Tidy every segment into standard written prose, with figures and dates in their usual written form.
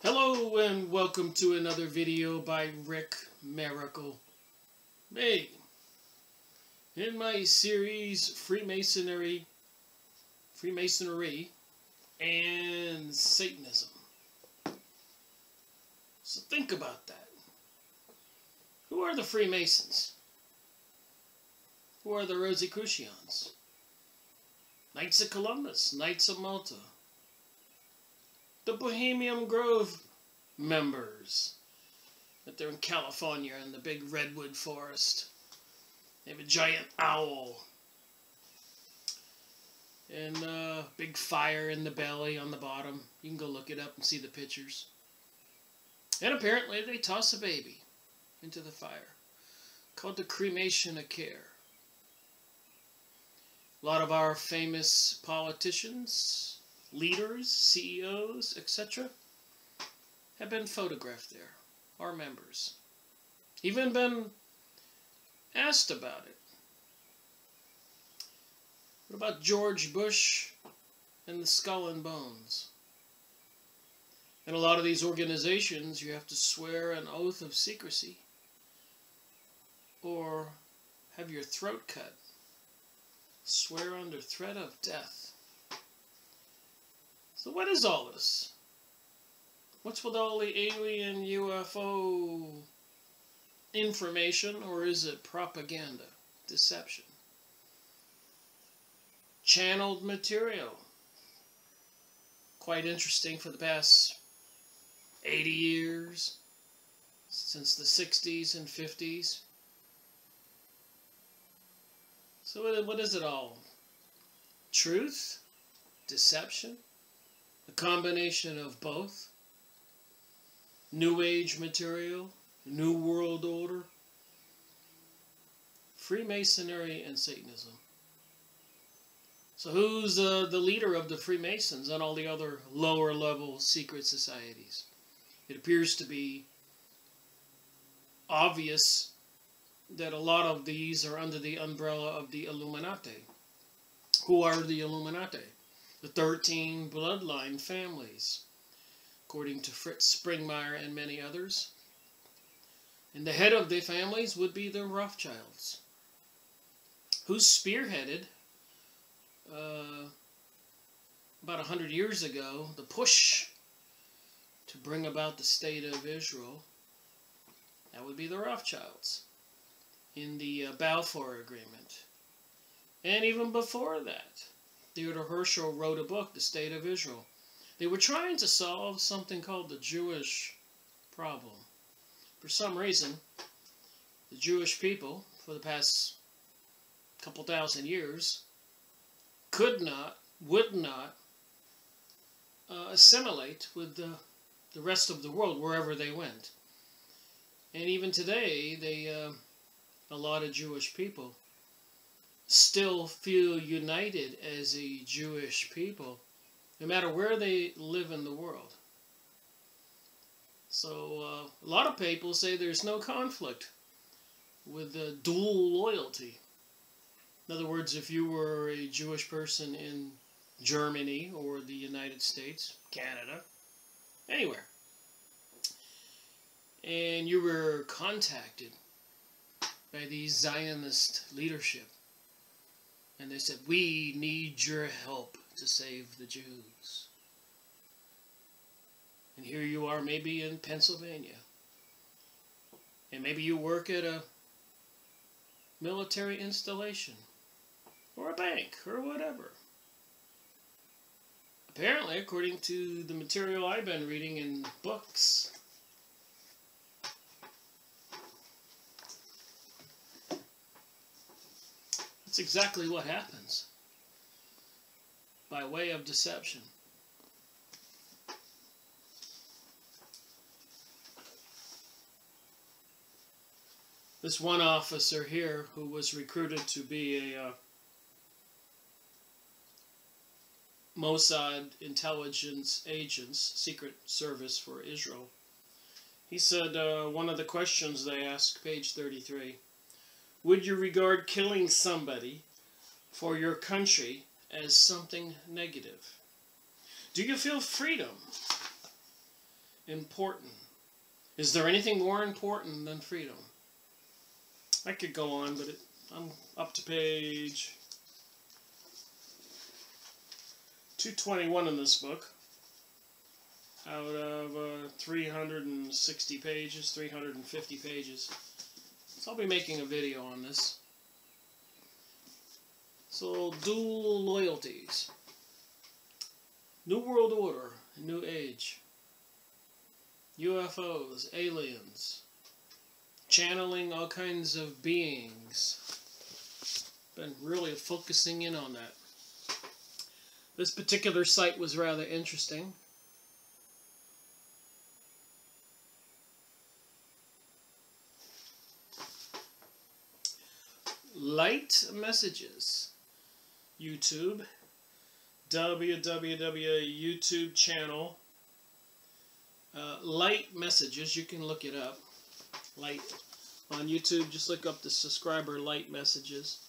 Hello and welcome to another video by Rick Miracle. Hey, in my series Freemasonry and Satanism. So think about that. Who are the Freemasons? Who are the Rosicrucians? Knights of Columbus, Knights of Malta. The Bohemian Grove members. That they're in California in the big redwood forest. They have a giant owl. And a big fire in the belly on the bottom. You can go look it up and see the pictures. And apparently they toss a baby into the fire. Called the cremation of care. A lot of our famous politicians, leaders, CEOs, etc. have been photographed there, our members. Even been asked about it. What about George Bush and the Skull and Bones? In a lot of these organizations, you have to swear an oath of secrecy or have your throat cut. Swear under threat of death. So what is all this? What's with all the alien UFO information, or is it propaganda, deception? Channeled material. Quite interesting for the past 80 years, since the 60s and 50s. So what is it all? Truth? Deception? A combination of both? New Age material? New World Order? Freemasonry and Satanism. So who's the leader of the Freemasons and all the other lower level secret societies? It appears to be obvious that a lot of these are under the umbrella of the Illuminati. Who are the Illuminati? The 13 bloodline families, according to Fritz Springmeier and many others. And the head of the families would be the Rothschilds, who spearheaded, about 100 years ago, the push to bring about the state of Israel. That would be the Rothschilds in the Balfour Agreement. And even before that, Theodor Herzl wrote a book, The State of Israel. They were trying to solve something called the Jewish problem. For some reason, the Jewish people, for the past couple thousand years, would not assimilate with the rest of the world wherever they went. And even today, a lot of Jewish people still feel united as a Jewish people, no matter where they live in the world. So a lot of people say there's no conflict with dual loyalty. In other words, if you were a Jewish person in Germany or the United States, Canada, anywhere, and you were contacted by the Zionist leadership, and they said, we need your help to save the Jews. And here you are, maybe in Pennsylvania. And maybe you work at a military installation, or a bank, or whatever. Apparently, according to the material I've been reading in books, that's exactly what happens, by way of deception. This one officer here who was recruited to be a Mossad intelligence agents, secret service for Israel, he said one of the questions they asked, page 33, would you regard killing somebody for your country as something negative? Do you feel freedom important? Is there anything more important than freedom? I could go on, but I'm up to page 221 in this book, out of 360 pages, 350 pages. So I'll be making a video on this. So, dual loyalties. New World Order, New Age. UFOs, aliens. Channeling all kinds of beings. Been really focusing in on that. This particular site was rather interesting. Light Messages. YouTube. www.youtube channel. Light Messages. You can look it up. Light. On YouTube, just look up the subscriber Light Messages.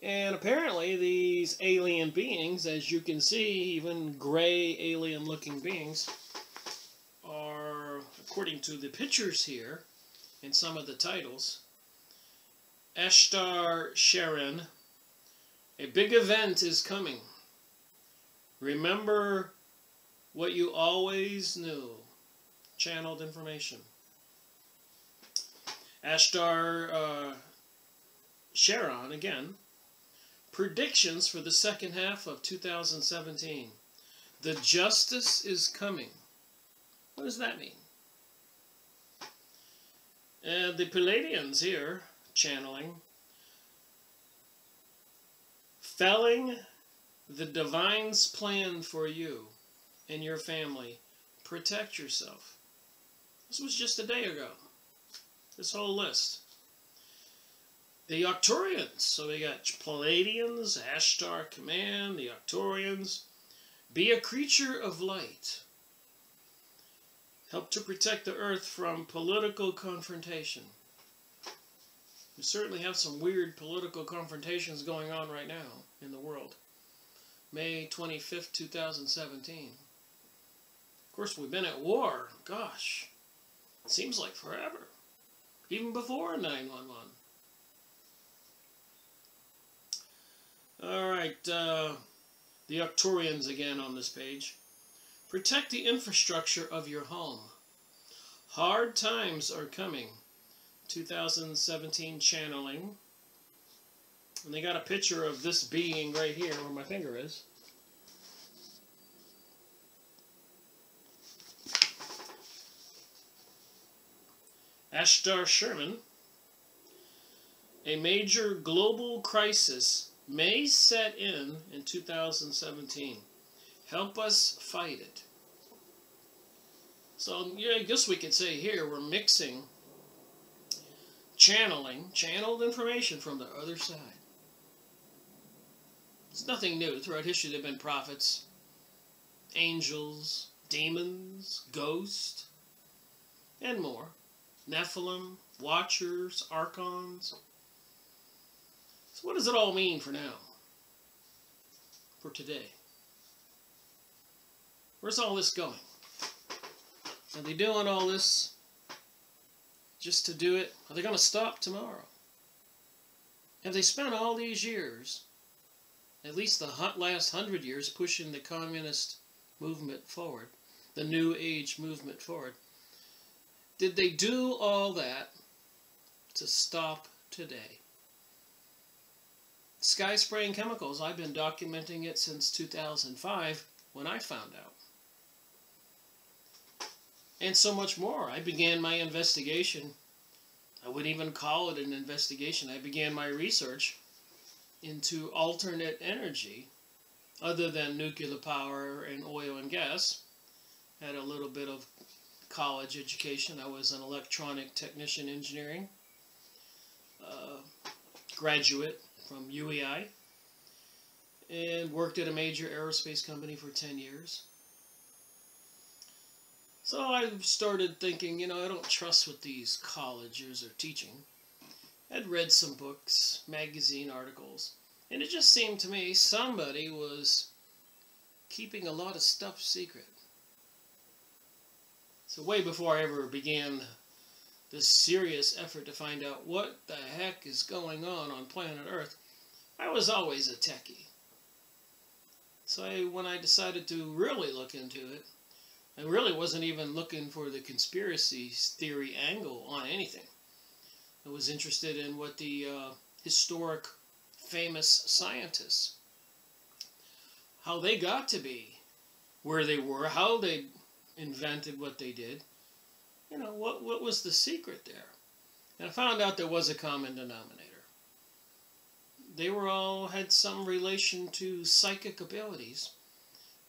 And apparently these alien beings, as you can see, even gray alien-looking beings, are, according to the pictures here, and some of the titles, Ashtar Sharon, a big event is coming. Remember what you always knew. Channeled information. Ashtar Sharon, again, predictions for the second half of 2017. The justice is coming. What does that mean? And the Palladians here, channeling, felling the divine's plan for you and your family. Protect yourself. This was just a day ago. This whole list. The Arcturians. So we got Palladians, Ashtar Command, the Arcturians. Be a creature of light. Help to protect the earth from political confrontation. We certainly have some weird political confrontations going on right now in the world. May 25th, 2017. Of course, we've been at war. Gosh, it seems like forever. Even before 9/11. Alright, the Arcturians again on this page. Protect the infrastructure of your home. Hard times are coming. 2017 channeling. And they got a picture of this being right here where my finger is. Ashtar Sherman. A major global crisis may set in 2017. Help us fight it. So, yeah, I guess we could say here we're mixing channeled information from the other side. It's nothing new. Throughout history there have been prophets, angels, demons, ghosts, and more. Nephilim, watchers, archons. So what does it all mean for now? For today? Where's all this going? Are they doing all this just to do it? Are they going to stop tomorrow? Have they spent all these years, at least the last 100 years, pushing the communist movement forward, the New Age movement forward? Did they do all that to stop today? Sky spraying chemicals, I've been documenting it since 2005 when I found out. And so much more. I began my investigation. I wouldn't even call it an investigation. I began my research into alternate energy other than nuclear power and oil and gas. Had a little bit of college education. I was an electronic technician engineering graduate from UEI and worked at a major aerospace company for 10 years. So I started thinking, you know, I don't trust what these colleges are teaching. I'd read some books, magazine articles, and it just seemed to me somebody was keeping a lot of stuff secret. So way before I ever began this serious effort to find out what the heck is going on planet Earth, I was always a techie. So when I decided to really look into it, I really wasn't even looking for the conspiracy theory angle on anything. I was interested in what the historic famous scientists, how they got to be where they were, how they invented what they did. You know, what was the secret there? And I found out there was a common denominator. They were all had some relation to psychic abilities,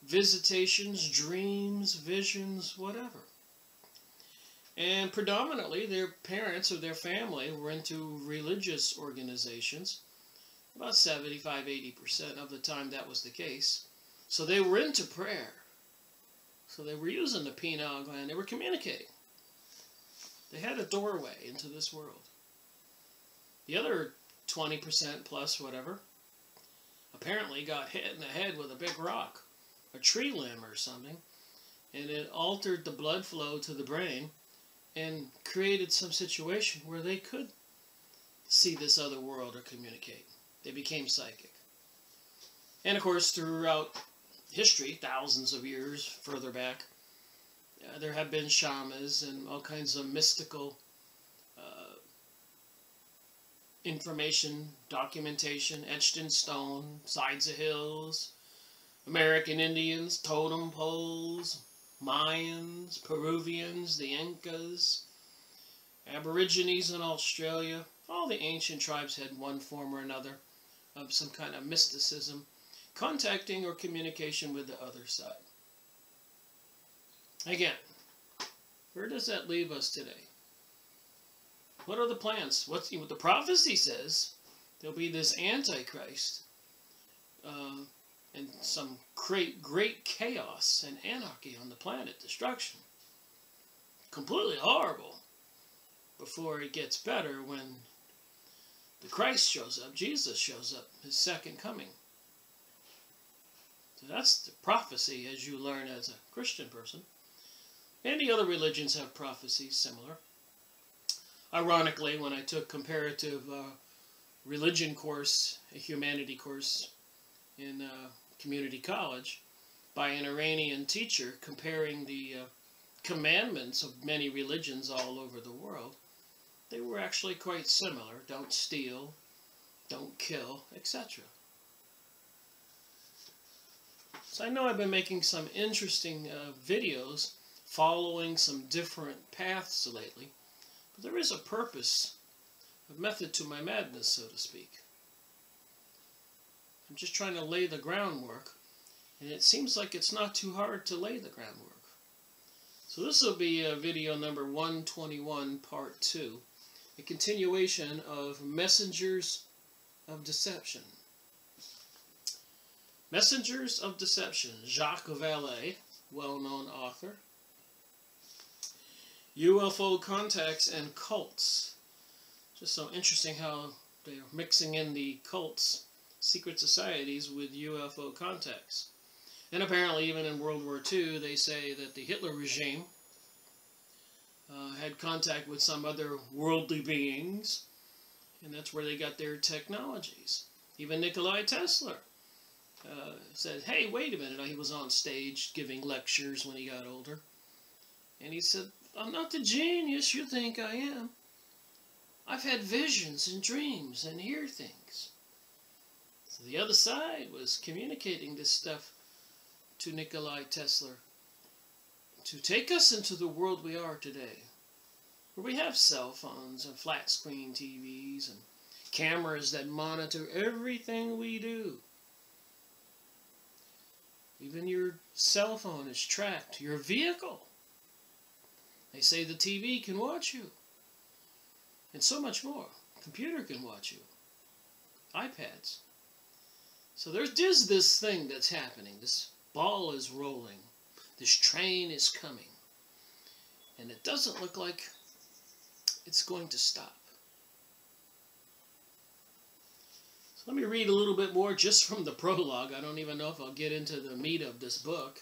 visitations, dreams, visions, whatever. And predominantly their parents or their family were into religious organizations. About 75–80% of the time that was the case. So they were into prayer. So they were using the pineal gland. They were communicating. They had a doorway into this world. The other 20% plus whatever apparently got hit in the head with a big rock, a tree limb or something, and it altered the blood flow to the brain and created some situation where they could see this other world or communicate. They became psychic. And of course, throughout history, thousands of years further back, there have been shamans and all kinds of mystical information, documentation, etched in stone, sides of hills, American Indians, totem poles, Mayans, Peruvians, the Incas, Aborigines in Australia. All the ancient tribes had one form or another of some kind of mysticism, contacting or communication with the other side. Again, where does that leave us today? What are the plans? What the prophecy says? There'll be this Antichrist and some great chaos and anarchy on the planet, destruction. Completely horrible before it gets better when the Christ shows up, Jesus shows up, his second coming. So that's the prophecy as you learn as a Christian person. Many other religions have prophecies similar. Ironically, when I took comparative religion course, a humanity course in community college, by an Iranian teacher comparing the commandments of many religions all over the world, they were actually quite similar. Don't steal, don't kill, etc. So I know I've been making some interesting videos following some different paths lately. But there is a purpose, a method to my madness, so to speak. I'm just trying to lay the groundwork, and it seems like it's not too hard to lay the groundwork. So this will be video number 121, part 2, a continuation of Messengers of Deception. Messengers of Deception, Jacques Vallée, well-known author. UFO contacts and cults. Just so interesting how they're mixing in the cults, secret societies, with UFO contacts. And apparently even in World War II, they say that the Hitler regime had contact with some other worldly beings, and that's where they got their technologies. Even Nikola Tesla said, hey, wait a minute. He was on stage giving lectures when he got older. And he said, I'm not the genius you think I am. I've had visions and dreams and hear things. So the other side was communicating this stuff to Nikola Tesla to take us into the world we are today, where we have cell phones and flat screen TVs and cameras that monitor everything we do. Even your cell phone is tracked, your vehicle. They say the TV can watch you. And so much more. Computer can watch you. iPads. So there's this thing that's happening. This ball is rolling. This train is coming. And it doesn't look like it's going to stop. So let me read a little bit more just from the prologue. I don't even know if I'll get into the meat of this book.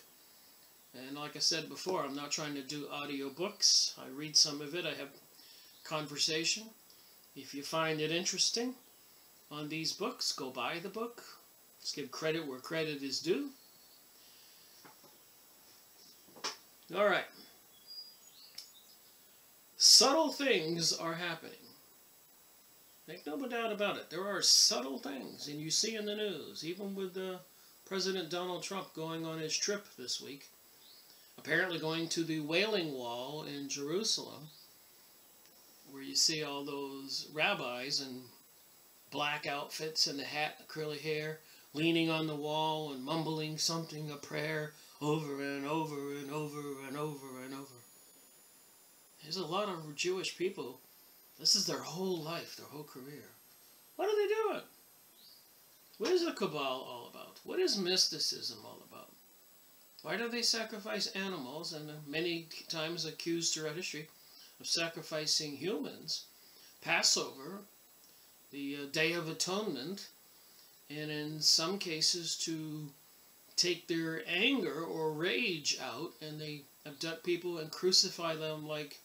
And like I said before, I'm not trying to do audio books. I read some of it. I have conversation. If you find it interesting on these books, go buy the book. Let's give credit where credit is due. All right. Subtle things are happening. Make no doubt about it. There are subtle things, and you see in the news, even with President Donald Trump going on his trip this week, apparently going to the Wailing Wall in Jerusalem, where you see all those rabbis in black outfits and the hat, the curly hair, leaning on the wall and mumbling something, a prayer, over and over and over and over and over. There's a lot of Jewish people. This is their whole life, their whole career. What are they doing? What is the Cabal all about? What is mysticism all about? Why do they sacrifice animals and many times accused throughout history of sacrificing humans? Passover, the Day of Atonement, and in some cases to take their anger or rage out, and they abduct people and crucify them, like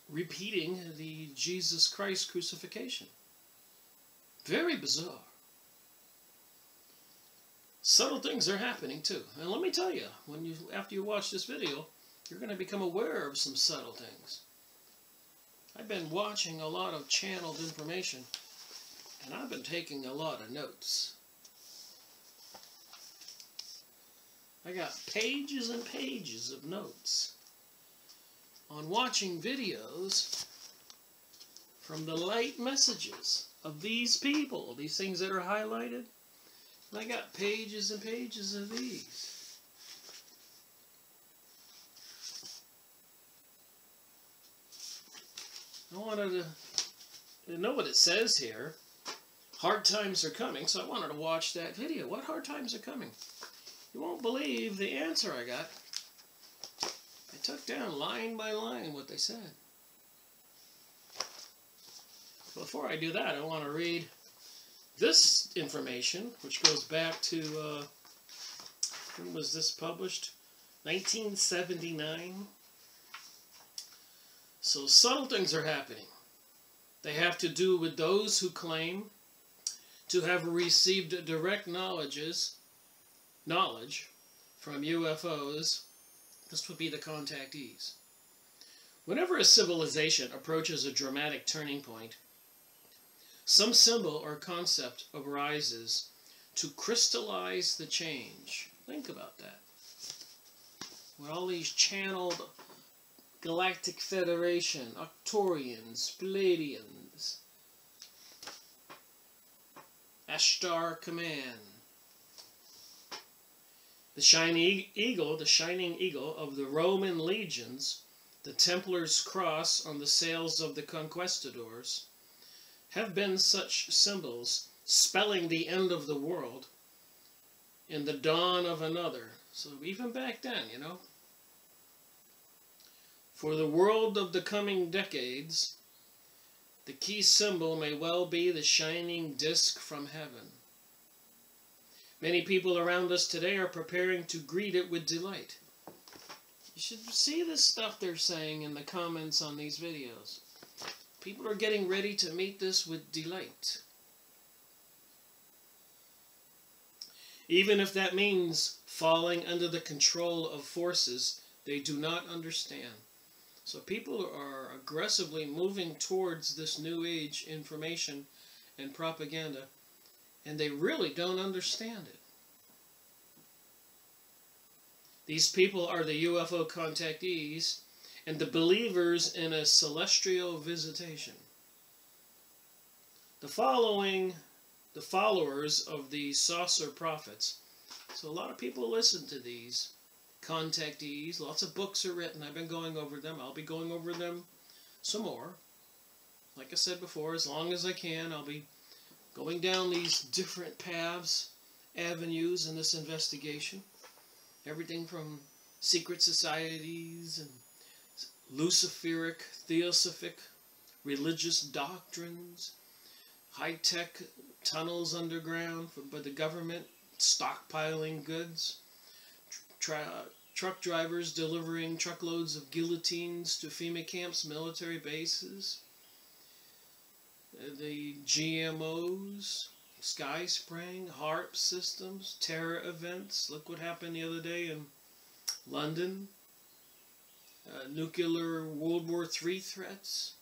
repeating the Jesus Christ crucifixion. Very bizarre. Subtle things are happening too. And let me tell you, after you watch this video, you're going to become aware of some subtle things. I've been watching a lot of channeled information, and I've been taking a lot of notes. I got pages and pages of notes on watching videos from the light messages of these people, these things that are highlighted. And I got pages and pages of these. I wanted to know what it says here. Hard times are coming, so I wanted to watch that video. What hard times are coming? You won't believe the answer I got. I took down line by line what they said. Before I do that, I want to read this information, which goes back to, when was this published? 1979. So subtle things are happening. They have to do with those who claim to have received direct knowledge from UFOs. This would be the contactees. Whenever a civilization approaches a dramatic turning point, some symbol or concept arises to crystallize the change. Think about that. With all these channeled Galactic Federation, Arcturians, Pleiadians, Ashtar Command, the shining eagle of the Roman legions, the Templars' cross on the sails of the conquistadors, have been such symbols spelling the end of the world and the dawn of another. So even back then, you know. For the world of the coming decades, the key symbol may well be the shining disk from heaven. Many people around us today are preparing to greet it with delight. You should see this stuff they're saying in the comments on these videos. People are getting ready to meet this with delight. Even if that means falling under the control of forces they do not understand. So people are aggressively moving towards this New Age information and propaganda, and they really don't understand it. These people are the UFO contactees and the believers in a celestial visitation. The followers of the saucer prophets. So a lot of people listen to these contactees. Lots of books are written. I've been going over them. I'll be going over them some more. Like I said before, as long as I can, I'll be going down these different paths, avenues in this investigation. Everything from secret societies and Luciferic, Theosophic, religious doctrines, high-tech tunnels underground by the government, stockpiling goods, truck drivers delivering truckloads of guillotines to FEMA camps, military bases, the GMOs, sky spraying, HARP systems, terror events. Look what happened the other day in London. Nuclear World War III threats,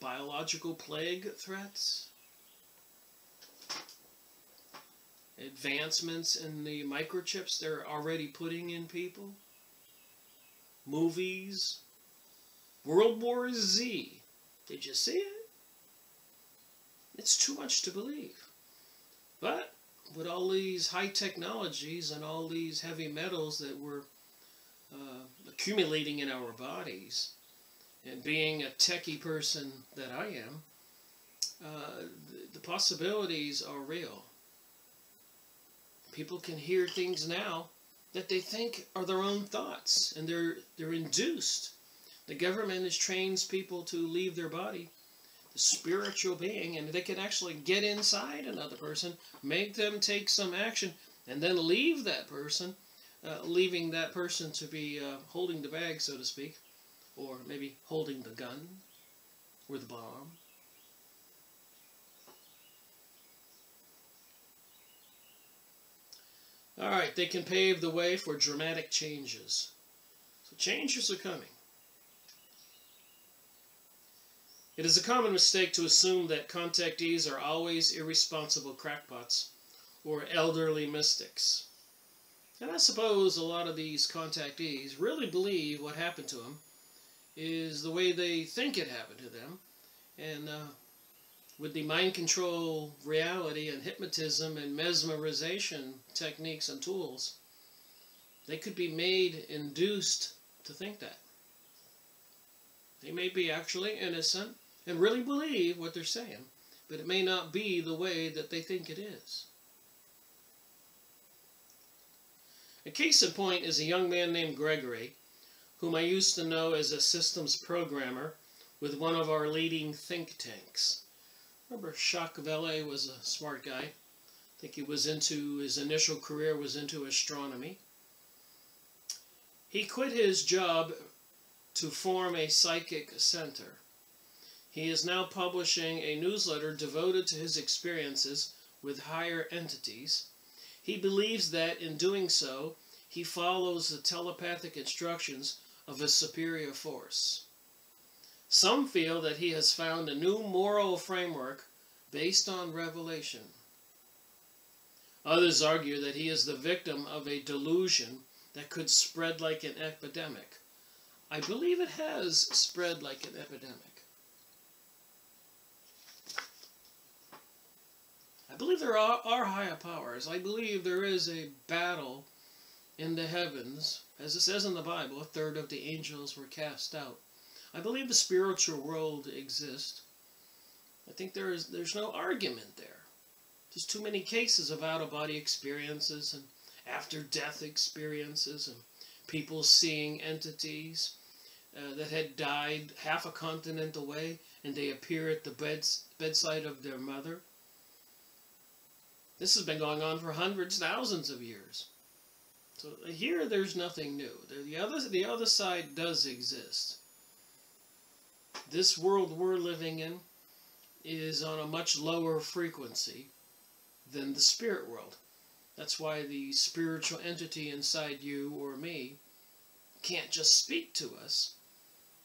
biological plague threats, advancements in the microchips they're already putting in people, movies, World War Z. Did you see it? It's too much to believe. But with all these high technologies and all these heavy metals that we're accumulating in our bodies, and being a techie person that I am, the possibilities are real. People can hear things now that they think are their own thoughts, and they're induced. The government has trained people to leave their body, the spiritual being, and they can actually get inside another person, make them take some action, and then leave that person, leaving that person to be holding the bag, so to speak, or maybe holding the gun or the bomb. All right, they can pave the way for dramatic changes. So changes are coming. It is a common mistake to assume that contactees are always irresponsible crackpots or elderly mystics. And I suppose a lot of these contactees really believe what happened to them is the way they think it happened to them. And with the mind control reality and hypnotism and mesmerization techniques and tools, they could be made, induced to think that. They may be actually innocent and really believe what they're saying, but it may not be the way that they think it is. A case in point is a young man named Gregory, whom I used to know as a systems programmer with one of our leading think tanks. Remember, Jacques Vallée was a smart guy. I think he was into, his initial career was into astronomy. He quit his job to form a psychic center. He is now publishing a newsletter devoted to his experiences with higher entities. He believes that in doing so, he follows the telepathic instructions of a superior force. Some feel that he has found a new moral framework based on revelation. Others argue that he is the victim of a delusion that could spread like an epidemic. I believe it has spread like an epidemic. I believe there are higher powers. I believe there is a battle in the heavens. As it says in the Bible, a third of the angels were cast out. I believe the spiritual world exists. I think there's no argument there. There's too many cases of out-of-body experiences and after-death experiences and people seeing entities that had died half a continent away and they appear at the bedside of their mother. This has been going on for hundreds, thousands of years. So here there's nothing new. The other side does exist. This world we're living in is on a much lower frequency than the spirit world. That's why the spiritual entity inside you or me can't just speak to us,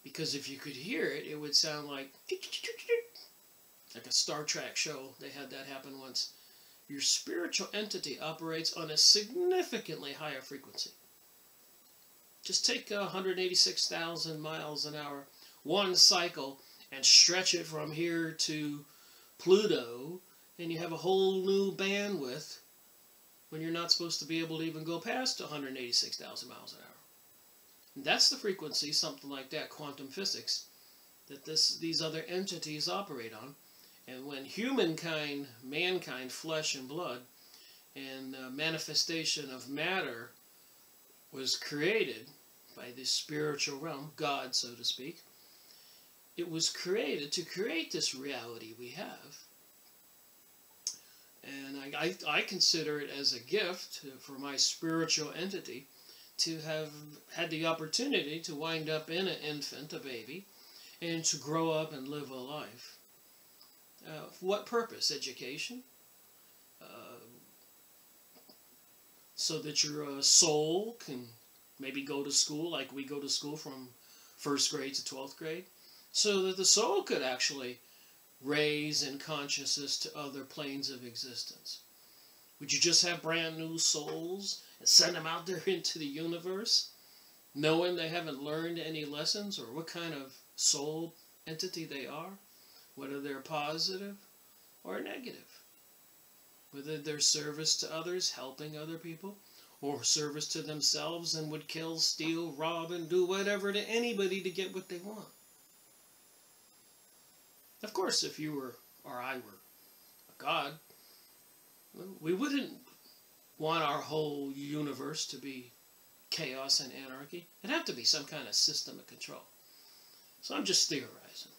because if you could hear it, it would sound like a Star Trek show. They had that happen once. Your spiritual entity operates on a significantly higher frequency. Just take 186,000 miles an hour, one cycle, and stretch it from here to Pluto, and you have a whole new bandwidth when you're not supposed to be able to even go past 186,000 miles an hour. And that's the frequency, something like that, quantum physics, that these other entities operate on. And when humankind, mankind, flesh and blood, and manifestation of matter was created by the spiritual realm, God, so to speak, it was created to create this reality we have. And I consider it as a gift for my spiritual entity to have had the opportunity to wind up in an infant, a baby, and to grow up and live a life. For what purpose? Education? So that your soul can maybe go to school like we go to school from 1st grade to 12th grade. So that the soul could actually raise in consciousness to other planes of existence. Would you just have brand new souls and send them out there into the universe, knowing they haven't learned any lessons or what kind of soul entity they are, whether they're positive or negative, whether they're service to others, helping other people, or service to themselves and would kill, steal, rob, and do whatever to anybody to get what they want? Of course, if you were, or I were, a god, we wouldn't want our whole universe to be chaos and anarchy. It'd have to be some kind of system of control. So I'm just theorizing.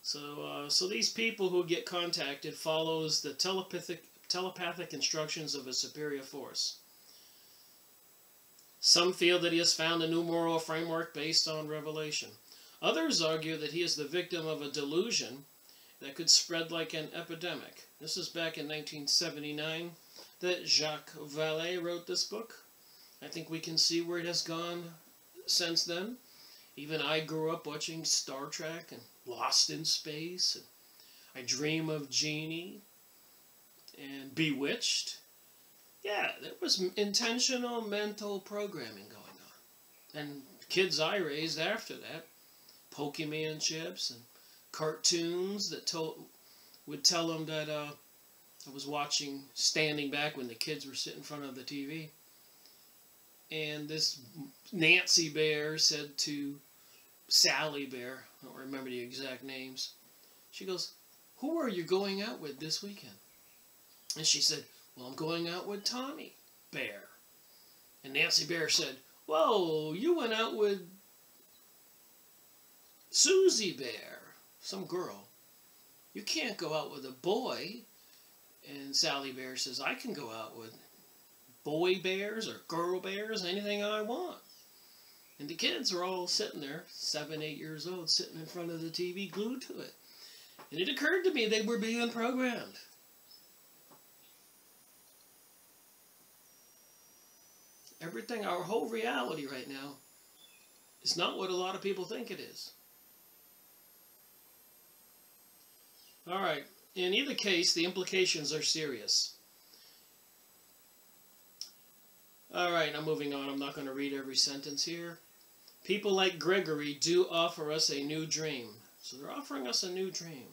So these people who get contacted follows the telepathic instructions of a superior force. Some feel that he has found a new moral framework based on revelation. Others argue that he is the victim of a delusion that could spread like an epidemic. This is back in 1979 that Jacques Vallée wrote this book. I think we can see where it has gone since then. Even I grew up watching Star Trek and Lost in Space, and I Dream of Jeannie and Bewitched. Yeah, there was intentional mental programming going on. And kids I raised after that, Pokemon chips and cartoons that would tell them that I was watching, standing back when the kids were sitting in front of the TV. And this Nancy Bear said to Sally Bear, I don't remember the exact names, she goes, "Who are you going out with this weekend?" And she said, "Well, I'm going out with Tommy Bear." And Nancy Bear said, "Whoa, you went out with Susie Bear, some girl. You can't go out with a boy." And Sally Bear says, "I can go out with boy bears or girl bears, anything I want." And the kids were all sitting there, 7, 8 years old, sitting in front of the TV, glued to it. And it occurred to me they were being programmed. Everything, our whole reality right now, is not what a lot of people think it is. All right. In either case, the implications are serious. All right, I'm moving on. I'm not going to read every sentence here. People like Gregory do offer us a new dream. So they're offering us a new dream.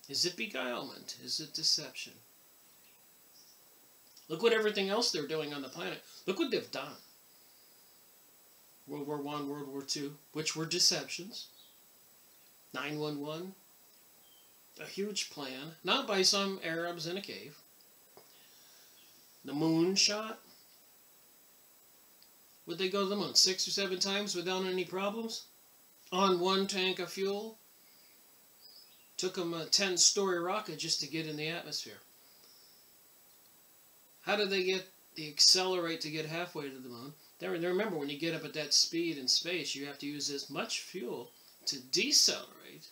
Is it beguilement? Is it deception? Look what everything else they're doing on the planet. Look what they've done. World War I, World War II, which were deceptions. 9/11, a huge plan, not by some Arabs in a cave. The moon shot. Would they go to the moon 6 or 7 times without any problems? On one tank of fuel? Took them a 10-story rocket just to get in the atmosphere. How did they accelerate to get halfway to the moon? Remember, when you get up at that speed in space, you have to use as much fuel to decelerate.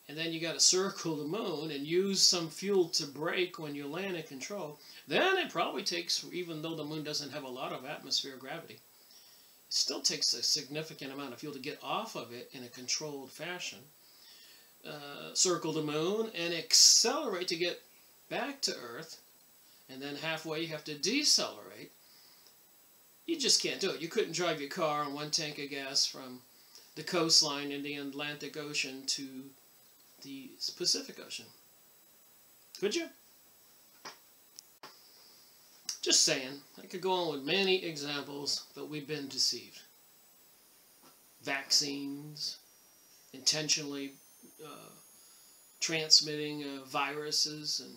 And then you got to circle the moon and use some fuel to brake when you land and control. Then it probably takes, even though the moon doesn't have a lot of atmospheric gravity, it still takes a significant amount of fuel to get off of it in a controlled fashion. Circle the moon and accelerate to get back to Earth. And then halfway you have to decelerate. You just can't do it. You couldn't drive your car on one tank of gas from the coastline in the Atlantic Ocean to the Pacific Ocean. Could you? Just saying. I could go on with many examples, but we've been deceived. Vaccines, intentionally transmitting viruses and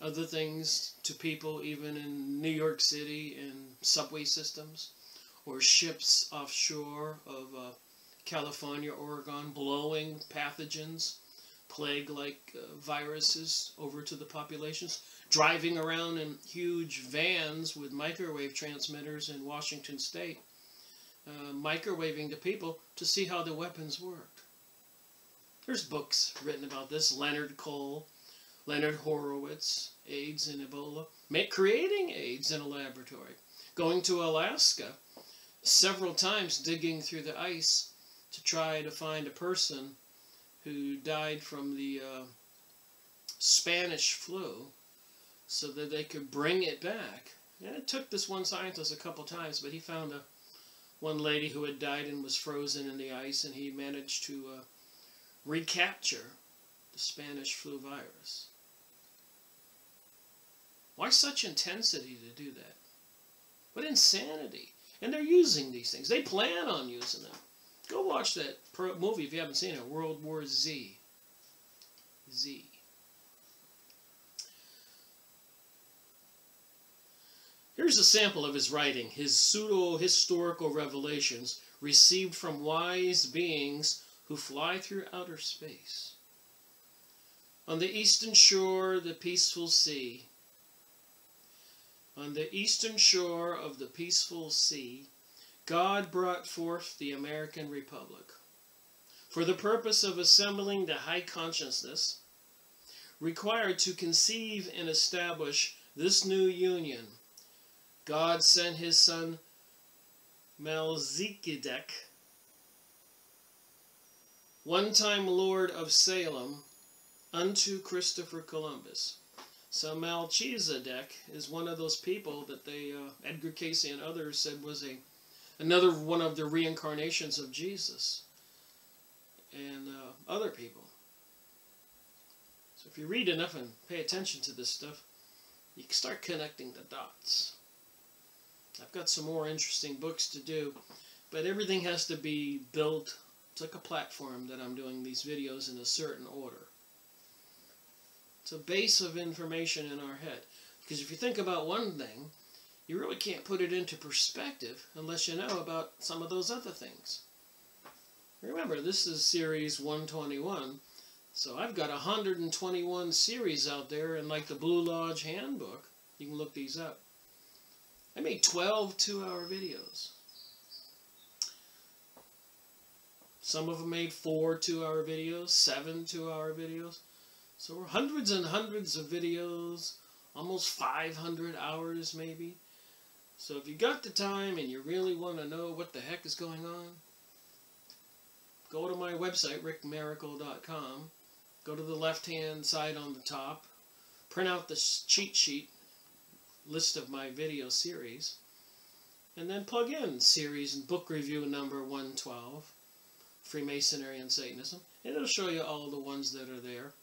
other things to people, even in New York City, in subway systems, or ships offshore of California, Oregon, blowing pathogens plague-like viruses over to the populations, driving around in huge vans with microwave transmitters in Washington State, microwaving to people to see how the weapons worked. There's books written about this. Leonard Cole, Leonard Horowitz, AIDS and Ebola, creating AIDS in a laboratory, going to Alaska several times, digging through the ice to try to find a person who died from the Spanish flu so that they could bring it back. And it took this one scientist a couple times, but he found one lady who had died and was frozen in the ice, and he managed to recapture the Spanish flu virus. Why such intensity to do that? What insanity. And they're using these things. They plan on using them. Go watch that movie if you haven't seen it, World War Z. Z. Here's a sample of his writing, his pseudo-historical revelations received from wise beings who fly through outer space. On the eastern shore of the peaceful sea, on the eastern shore of the peaceful sea, God brought forth the American Republic for the purpose of assembling the high consciousness required to conceive and establish this new union. God sent his son Melchizedek, one-time Lord of Salem, unto Christopher Columbus. So Melchizedek is one of those people that they, Edgar Cayce and others said was another one of the reincarnations of Jesus and other people. So if you read enough and pay attention to this stuff, you can start connecting the dots. I've got some more interesting books to do, but everything has to be built. It's like a platform that I'm doing these videos in a certain order. It's a base of information in our head. Because if you think about one thing, you really can't put it into perspective unless you know about some of those other things. Remember, this is series 121, so I've got 121 series out there, and like the Blue Lodge Handbook, you can look these up. I made 12 two-hour videos. Some of them made 4 two-hour videos, 7 two-hour videos. So we're hundreds and hundreds of videos, almost 500 hours maybe. So if you got the time and you really want to know what the heck is going on, go to my website, rickmiracle.com. Go to the left-hand side on the top, print out the cheat sheet, list of my video series, and then plug in series and book review number 112, Freemasonry and Satanism, and it'll show you all the ones that are there.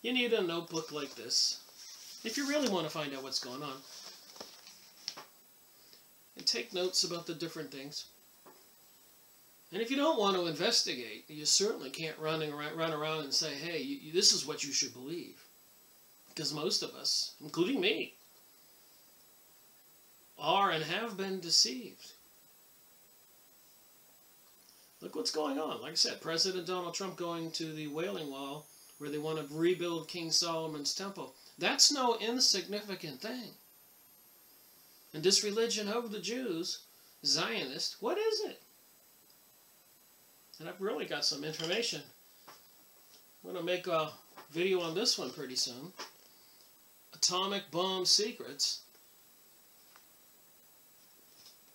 You need a notebook like this if you really want to find out what's going on. And take notes about the different things. And if you don't want to investigate, you certainly can't run around and say, hey, this is what you should believe. Because most of us, including me, are and have been deceived. Look what's going on. Like I said, President Donald Trump going to the Wailing Wall where they want to rebuild King Solomon's temple. That's no insignificant thing. And this religion of the Jews, Zionist, what is it? And I've really got some information. I'm going to make a video on this one pretty soon. Atomic Bomb Secrets.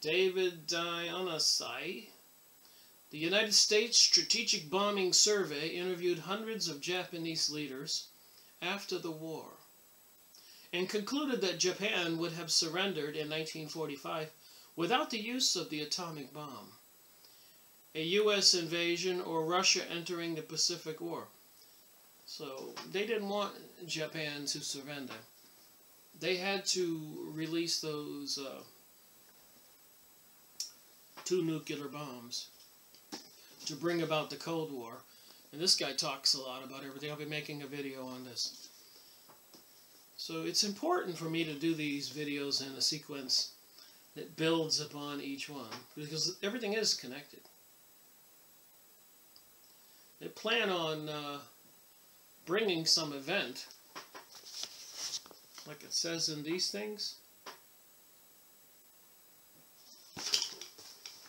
David Dionysii. The United States Strategic Bombing Survey interviewed hundreds of Japanese leaders after the war and concluded that Japan would have surrendered in 1945 without the use of the atomic bomb, a U.S. invasion, or Russia entering the Pacific War. So they didn't want Japan to surrender. They had to release those 2 nuclear bombs to bring about the Cold War. And this guy talks a lot about everything. I'll be making a video on this. So it's important for me to do these videos in a sequence that builds upon each one, because everything is connected. They plan on bringing some event, like it says in these things.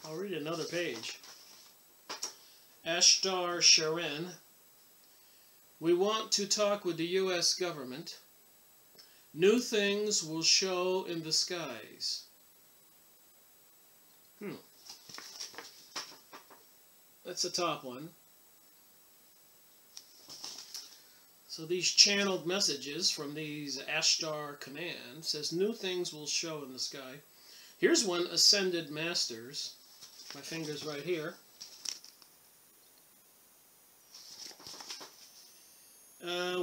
I'll read another page. Ashtar Sharon, we want to talk with the U.S. government. New things will show in the skies. That's the top one. So these channeled messages from these Ashtar commands says new things will show in the sky. Here's one, Ascended Masters. My finger's right here.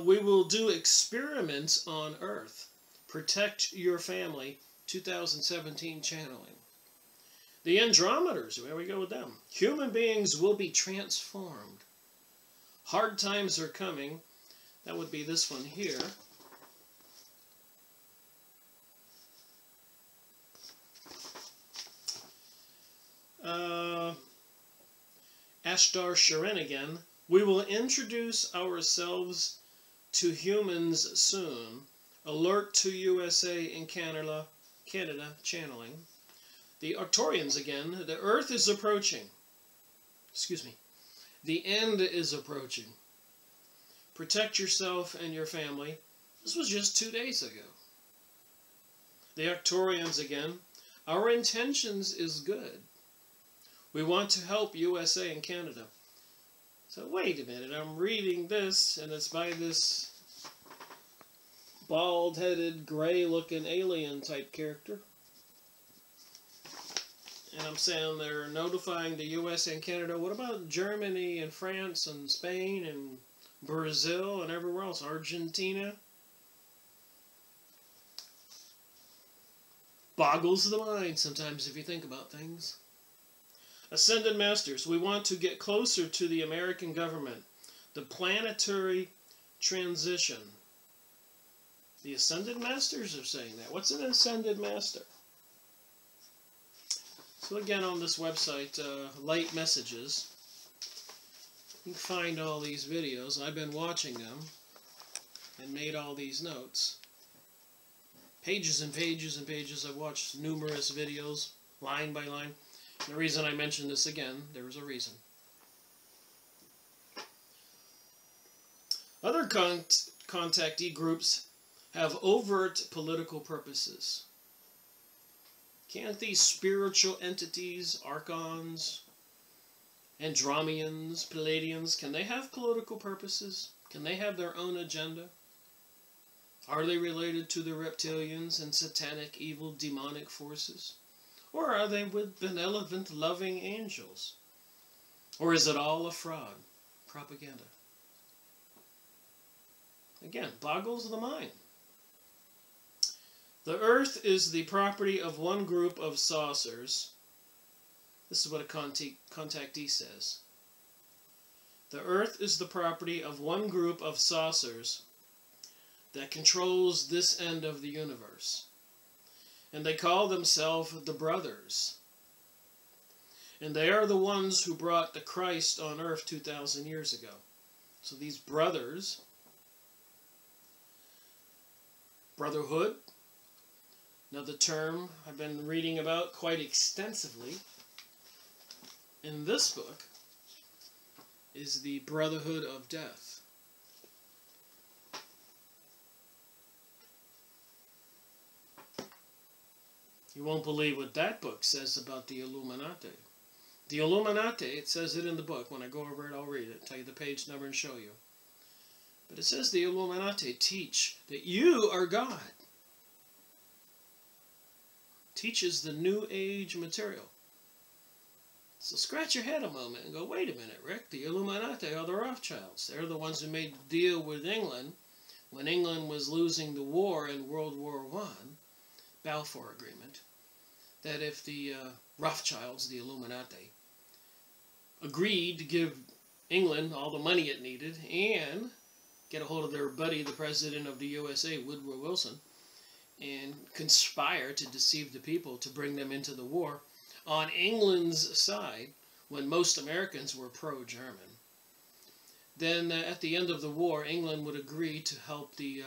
We will do experiments on Earth. Protect your family. 2017 channeling. The Andrometers, where we go with them. Human beings will be transformed. Hard times are coming. That would be this one here. Ashtar Sharon again. We will introduce ourselves to humans soon. Alert to USA and Canada channeling. The Arcturians again. The Earth is approaching. Excuse me. The end is approaching. Protect yourself and your family. This was just 2 days ago. The Arcturians again. Our intentions is good. We want to help USA and Canada. So wait a minute, I'm reading this, and it's by this bald-headed, gray-looking alien-type character. And I'm saying they're notifying the U.S. and Canada. What about Germany and France and Spain and Brazil and everywhere else? Argentina? Boggles the mind sometimes if you think about things. Ascended Masters, we want to get closer to the American government. The planetary transition. The Ascended Masters are saying that. What's an Ascended Master? So again, on this website, Light Messages, you can find all these videos. I've been watching them and made all these notes. Pages and pages and pages. I've watched numerous videos, line by line. The reason I mention this again, there was a reason. Other contactee groups have overt political purposes. Can't these spiritual entities, archons, Andromeans, Palladians, can they have political purposes? Can they have their own agenda? Are they related to the reptilians and satanic, evil, demonic forces? Or are they with benevolent, loving angels? Or is it all a fraud? Propaganda. Again, boggles the mind. The Earth is the property of one group of saucers. This is what a contactee says. The Earth is the property of one group of saucers that controls this end of the universe. And they call themselves the Brothers. And they are the ones who brought the Christ on earth 2,000 years ago. So these brothers, brotherhood, another term I've been reading about quite extensively in this book, is the Brotherhood of Death. You won't believe what that book says about the Illuminati. The Illuminati, it says it in the book. When I go over it, I'll read it, tell you the page number and show you. But it says the Illuminati teach that you are God. Teaches the New Age material. So scratch your head a moment and go, wait a minute, Rick. The Illuminati are the Rothschilds. They're the ones who made the deal with England when England was losing the war in World War I. Balfour Agreement, that if the Rothschilds, the Illuminati, agreed to give England all the money it needed and get a hold of their buddy, the President of the USA, Woodrow Wilson, and conspire to deceive the people to bring them into the war on England's side when most Americans were pro-German, then at the end of the war, England would agree to help the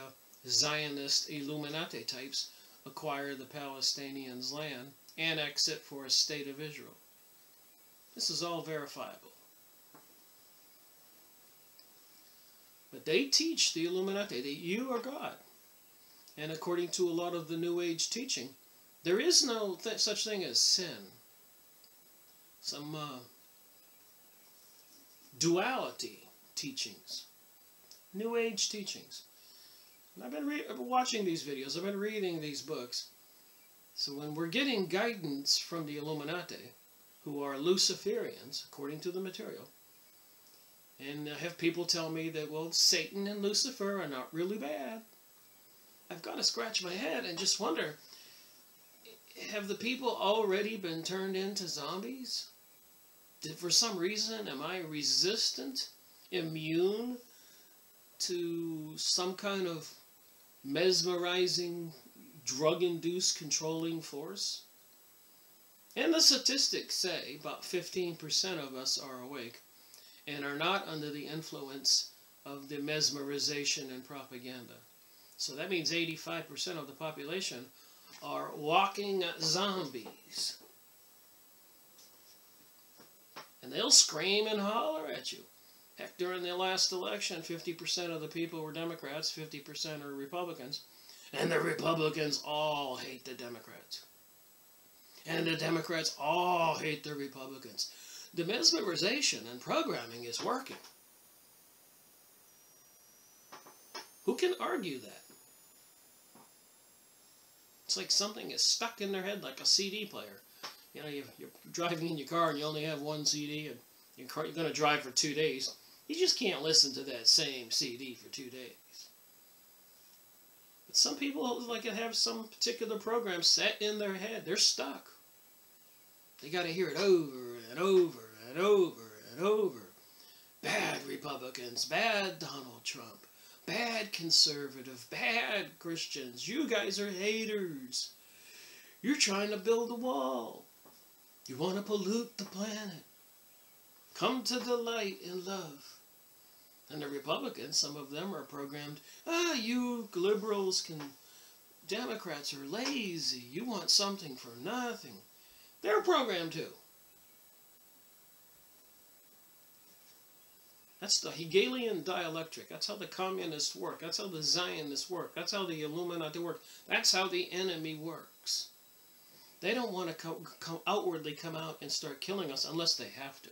Zionist Illuminati types acquire the Palestinians' land, annex it for a state of Israel. This is all verifiable. But they teach, the Illuminati, that you are God. And according to a lot of the New Age teaching, there is no such thing as sin. Some duality teachings. New Age teachings. And I've been watching these videos. I've been reading these books. So when we're getting guidance from the Illuminati, who are Luciferians, according to the material, and I have people tell me that, well, Satan and Lucifer are not really bad, I've got to scratch my head and just wonder, have the people already been turned into zombies? For some reason, am I resistant, immune to some kind of mesmerizing, drug-induced controlling force? And the statistics say about 15% of us are awake and are not under the influence of the mesmerization and propaganda. So that means 85% of the population are walking zombies. And they'll scream and holler at you. Heck, during the last election, 50% of the people were Democrats, 50% are Republicans. And the Republicans all hate the Democrats. And the Democrats all hate the Republicans. The mesmerization and programming is working. Who can argue that? It's like something is stuck in their head like a CD player. You know, you're driving in your car and you only have one CD and you're going to drive for 2 days. You just can't listen to that same CD for 2 days. But some people like to have some particular program set in their head. They're stuck. They got to hear it over and over and over and over. Bad Republicans, bad Donald Trump, bad conservative, bad Christians. You guys are haters. You're trying to build a wall. You want to pollute the planet. Come to the light in love. And the Republicans, some of them are programmed, you liberals Democrats are lazy. You want something for nothing. They're programmed too. That's the Hegelian dialectic. That's how the communists work. That's how the Zionists work. That's how the Illuminati work. That's how the enemy works. They don't want to outwardly come out and start killing us unless they have to.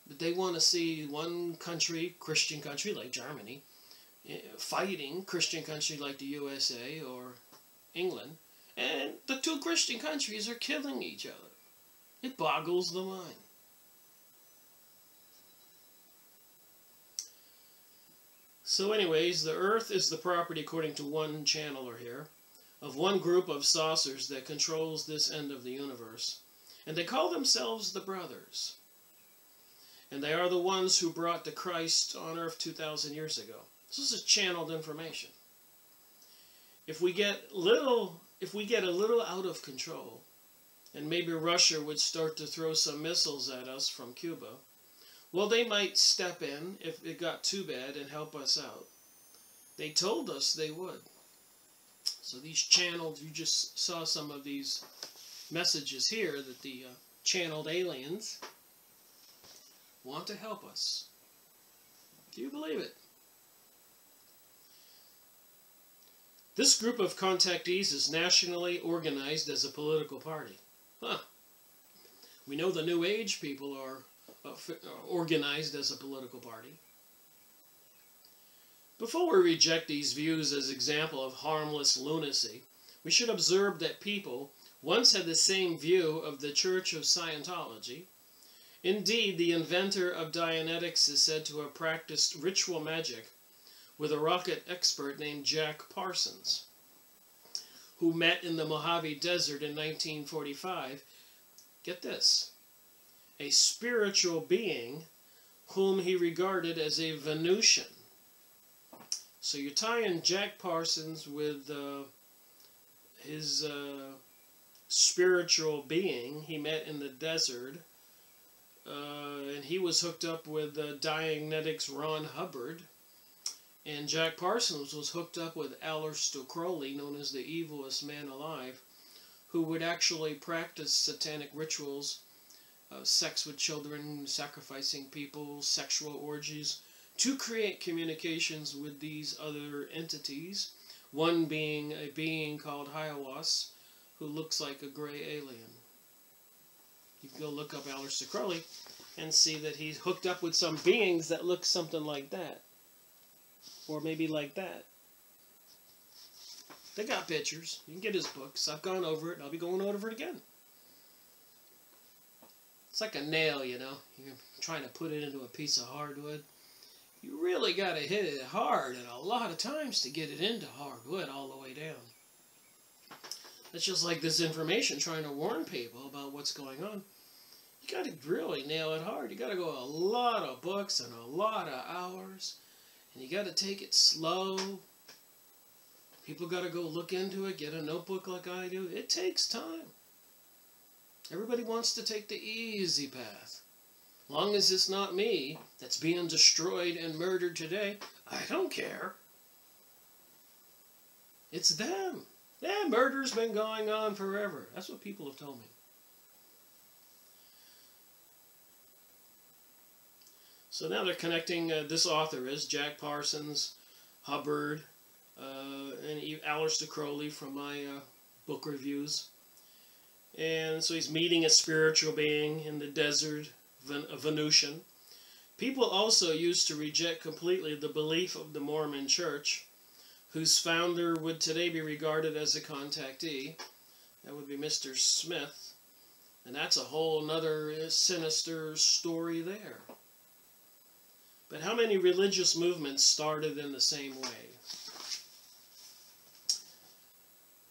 But they want to see one country, Christian country like Germany, fighting Christian country like the USA or England, and the two Christian countries are killing each other. It boggles the mind. So anyways, the Earth is the property, according to one channeler here, of one group of saucers that controls this end of the universe. And they call themselves the Brothers. And they are the ones who brought the Christ on Earth 2,000 years ago. This is channeled information. If we get a little out of control, and maybe Russia would start to throw some missiles at us from Cuba, well, they might step in if it got too bad and help us out. They told us they would. So these channeled, you just saw some of these messages here that the channeled aliens want to help us. Do you believe it? This group of contactees is nationally organized as a political party. Huh. We know the New Age people are organized as a political party. Before we reject these views as example of harmless lunacy, we should observe that people once had the same view of the Church of Scientology. Indeed, the inventor of Dianetics is said to have practiced ritual magic with a rocket expert named Jack Parsons, who met in the Mojave Desert in 1945. Get this. A spiritual being whom he regarded as a Venusian. So you're tying Jack Parsons with his spiritual being he met in the desert and he was hooked up with Dianetics Ron Hubbard. And Jack Parsons was hooked up with Aleister Crowley, known as the evilest man alive, who would actually practice satanic rituals, sex with children, sacrificing people, sexual orgies, to create communications with these other entities, one being a being called Hiawas, who looks like a gray alien. You can go look up Aleister Crowley and see that he's hooked up with some beings that look something like that. Or maybe like that. They got pictures. You can get his books. I've gone over it, and I'll be going over it again. It's like a nail, you know. You're trying to put it into a piece of hardwood. You really got to hit it hard and a lot of times to get it into hardwood all the way down. It's just like this information, trying to warn people about what's going on. You got to really nail it hard. You got to go a lot of books and a lot of hours. And you got to take it slow. People got to go look into it, get a notebook like I do. It takes time. Everybody wants to take the easy path. Long as it's not me that's being destroyed and murdered today, I don't care. It's them. That murder's been going on forever. That's what people have told me. So now they're connecting, this author is Jack Parsons, Hubbard, and Aleister Crowley from my book reviews. And so he's meeting a spiritual being in the desert, Venusian. People also used to reject completely the belief of the Mormon Church, whose founder would today be regarded as a contactee. That would be Mr. Smith. And that's a whole nother sinister story there. But how many religious movements started in the same way?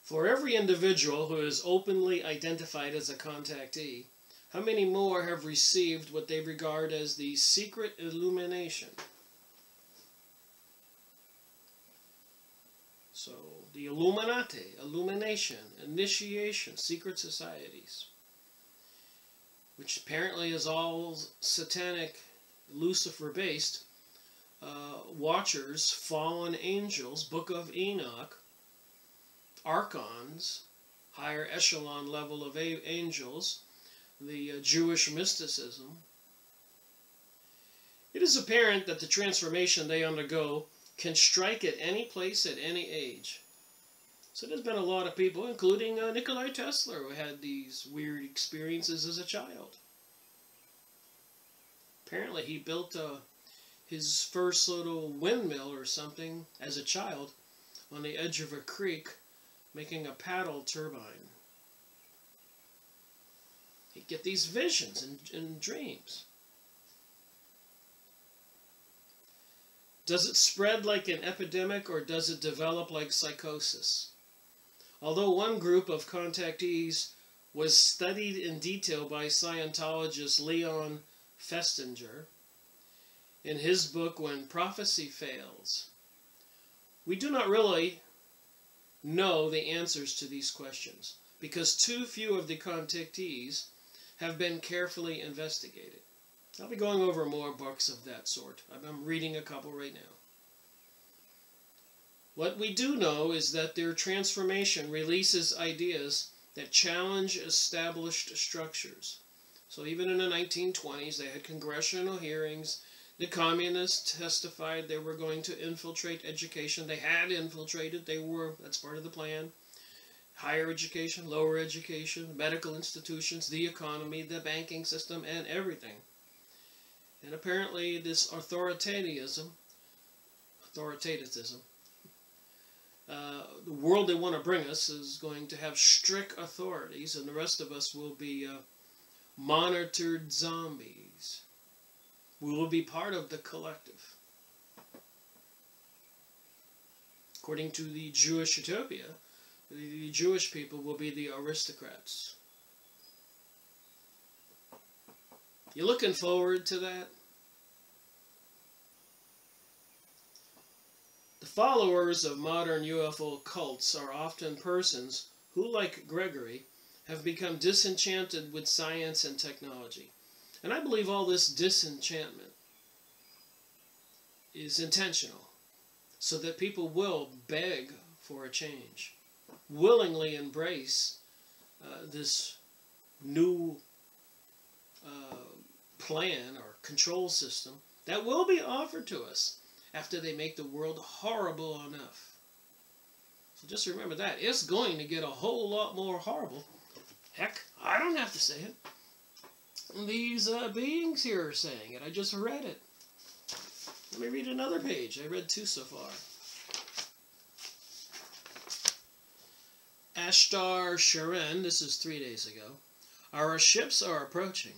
For every individual who is openly identified as a contactee, how many more have received what they regard as the secret illumination? So, the Illuminati, illumination, initiation, secret societies, which apparently is all satanic, Lucifer-based, watchers, fallen angels, Book of Enoch, archons, higher echelon level of angels, the Jewish mysticism. It is apparent that the transformation they undergo can strike at any place at any age. So there's been a lot of people, including Nikola Tesla, who had these weird experiences as a child. Apparently he built his first little windmill or something as a child on the edge of a creek, making a paddle turbine. He'd get these visions and dreams. Does it spread like an epidemic, or does it develop like psychosis? Although one group of contactees was studied in detail by Scientologist Leon Festinger in his book When Prophecy Fails, we do not really know the answers to these questions because too few of the contactees have been carefully investigated. I'll be going over more books of that sort. I'm reading a couple right now. What we do know is that their transformation releases ideas that challenge established structures. So even in the 1920s, they had congressional hearings. The communists testified they were going to infiltrate education. They had infiltrated. That's part of the plan. Higher education, lower education, medical institutions, the economy, the banking system, and everything. And apparently this authoritativism, the world they want to bring us is going to have strict authorities, and the rest of us will be monitored zombies. We will be part of the collective. According to the Jewish utopia, the Jewish people will be the aristocrats. You looking forward to that? The followers of modern UFO cults are often persons who, like Gregory, have become disenchanted with science and technology. And I believe all this disenchantment is intentional, so that people will beg for a change, willingly embrace this new plan or control system that will be offered to us after they make the world horrible enough. So just remember that. It's going to get a whole lot more horrible. Heck, I don't have to say it. These beings here are saying it. I just read it. Let me read another page. I read 2 so far. Ashtar Sharon, this is 3 days ago. Our ships are approaching.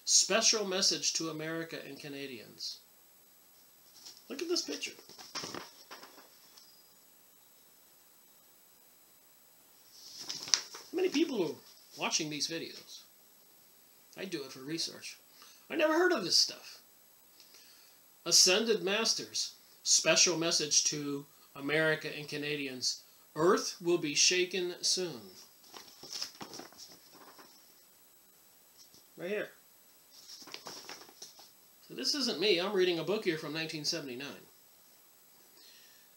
Special message to America and Canadians. Look at this picture. How many people are watching these videos? I do it for research. I never heard of this stuff. Ascended Masters. Special message to America and Canadians. Earth will be shaken soon. Right here. So this isn't me. I'm reading a book here from 1979.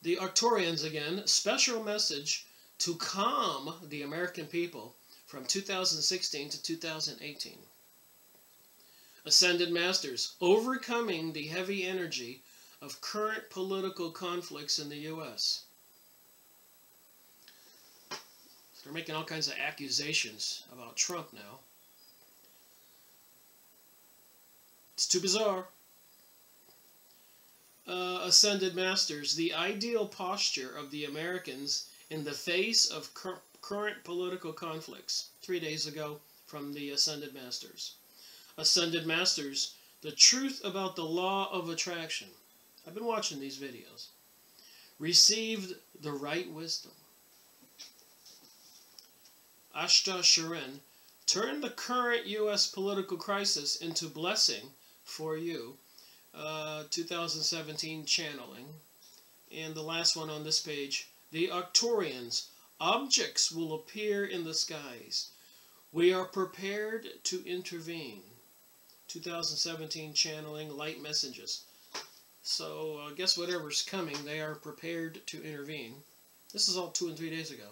The Arcturians again. Special message to calm the American people from 2016 to 2018. Ascended Masters. Overcoming the heavy energy of current political conflicts in the U.S. They're making all kinds of accusations about Trump now. It's too bizarre. Ascended Masters. The ideal posture of the Americans in the face of current political conflicts. 3 days ago from the Ascended Masters. Ascended Masters. The truth about the law of attraction. I've been watching these videos. Received the right wisdom. Ashta Sharon. Turn the current U.S. political crisis into blessing for you. 2017 channeling. And the last one on this page. The Arcturians. Objects will appear in the skies. We are prepared to intervene. 2017 channeling light messages. So I guess whatever's coming, they are prepared to intervene. This is all 2 and 3 days ago.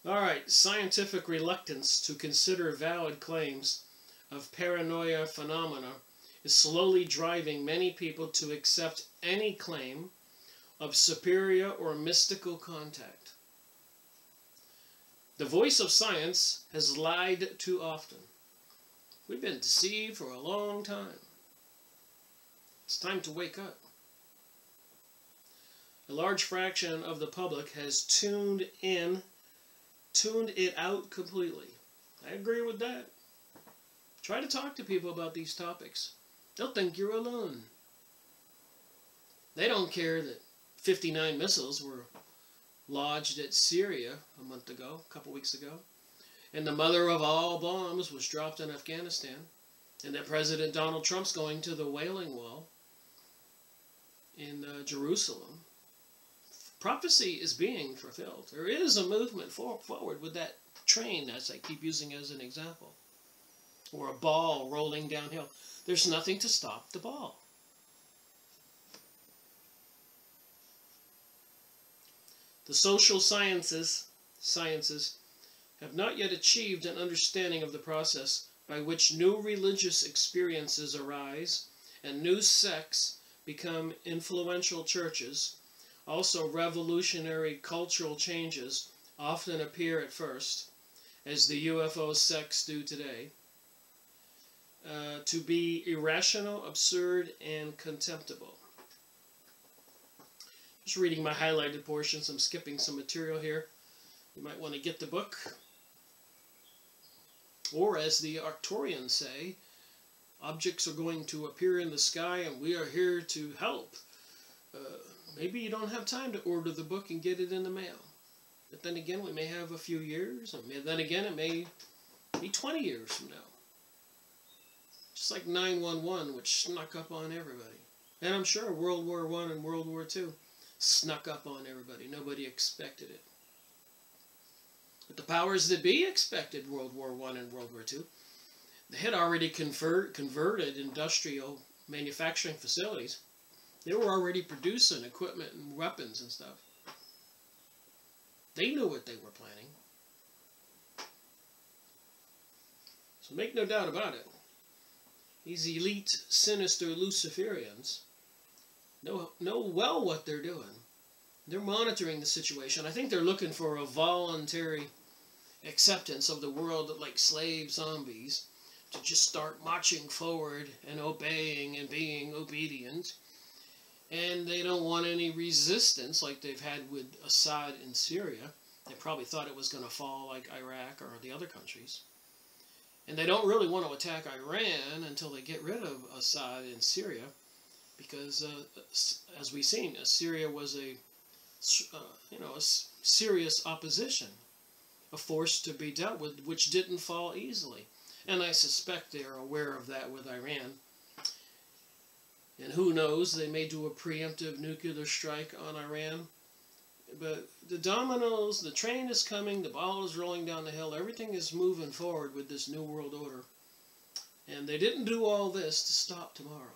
Alright, scientific reluctance to consider valid claims of paranoia phenomena is slowly driving many people to accept any claim of superior or mystical contact. The voice of science has lied too often. We've been deceived for a long time. It's time to wake up. A large fraction of the public has tuned it out completely. I agree with that. Try to talk to people about these topics. They'll think you're alone. They don't care that 59 missiles were lodged at Syria a couple weeks ago, and the mother of all bombs was dropped in Afghanistan, and that President Donald Trump's going to the Wailing Wall in Jerusalem. Prophecy is being fulfilled. There is a movement forward with that train, as I keep using as an example, or a ball rolling downhill. There's nothing to stop the ball. The social sciences have not yet achieved an understanding of the process by which new religious experiences arise and new sects become influential churches. Also, revolutionary cultural changes often appear at first, as the UFO sects do today, to be irrational, absurd, and contemptible. Just reading my highlighted portions. I'm skipping some material here. You might want to get the book. Or as the Arcturians say, objects are going to appear in the sky and we are here to help. Maybe you don't have time to order the book and get it in the mail. But then again, we may have a few years. And then again, it may be 20 years from now. Just like 9/11, which snuck up on everybody. And I'm sure World War I and World War II snuck up on everybody. Nobody expected it. But the powers that be expected World War I and World War II. They had already converted industrial manufacturing facilities. They were already producing equipment and weapons and stuff. They knew what they were planning. So make no doubt about it. These elite, sinister Luciferians know well what they're doing. They're monitoring the situation. I think they're looking for a voluntary acceptance of the world like slave zombies to just start marching forward and obeying and being obedient. And they don't want any resistance like they've had with Assad in Syria. They probably thought it was going to fall like Iraq or the other countries. And they don't really want to attack Iran until they get rid of Assad in Syria, because as we've seen, Syria was a serious opposition, a force to be dealt with, which didn't fall easily. And I suspect they are aware of that with Iran. And who knows, they may do a preemptive nuclear strike on Iran. But the dominoes, the train is coming, the ball is rolling down the hill, everything is moving forward with this New World Order. And they didn't do all this to stop tomorrow.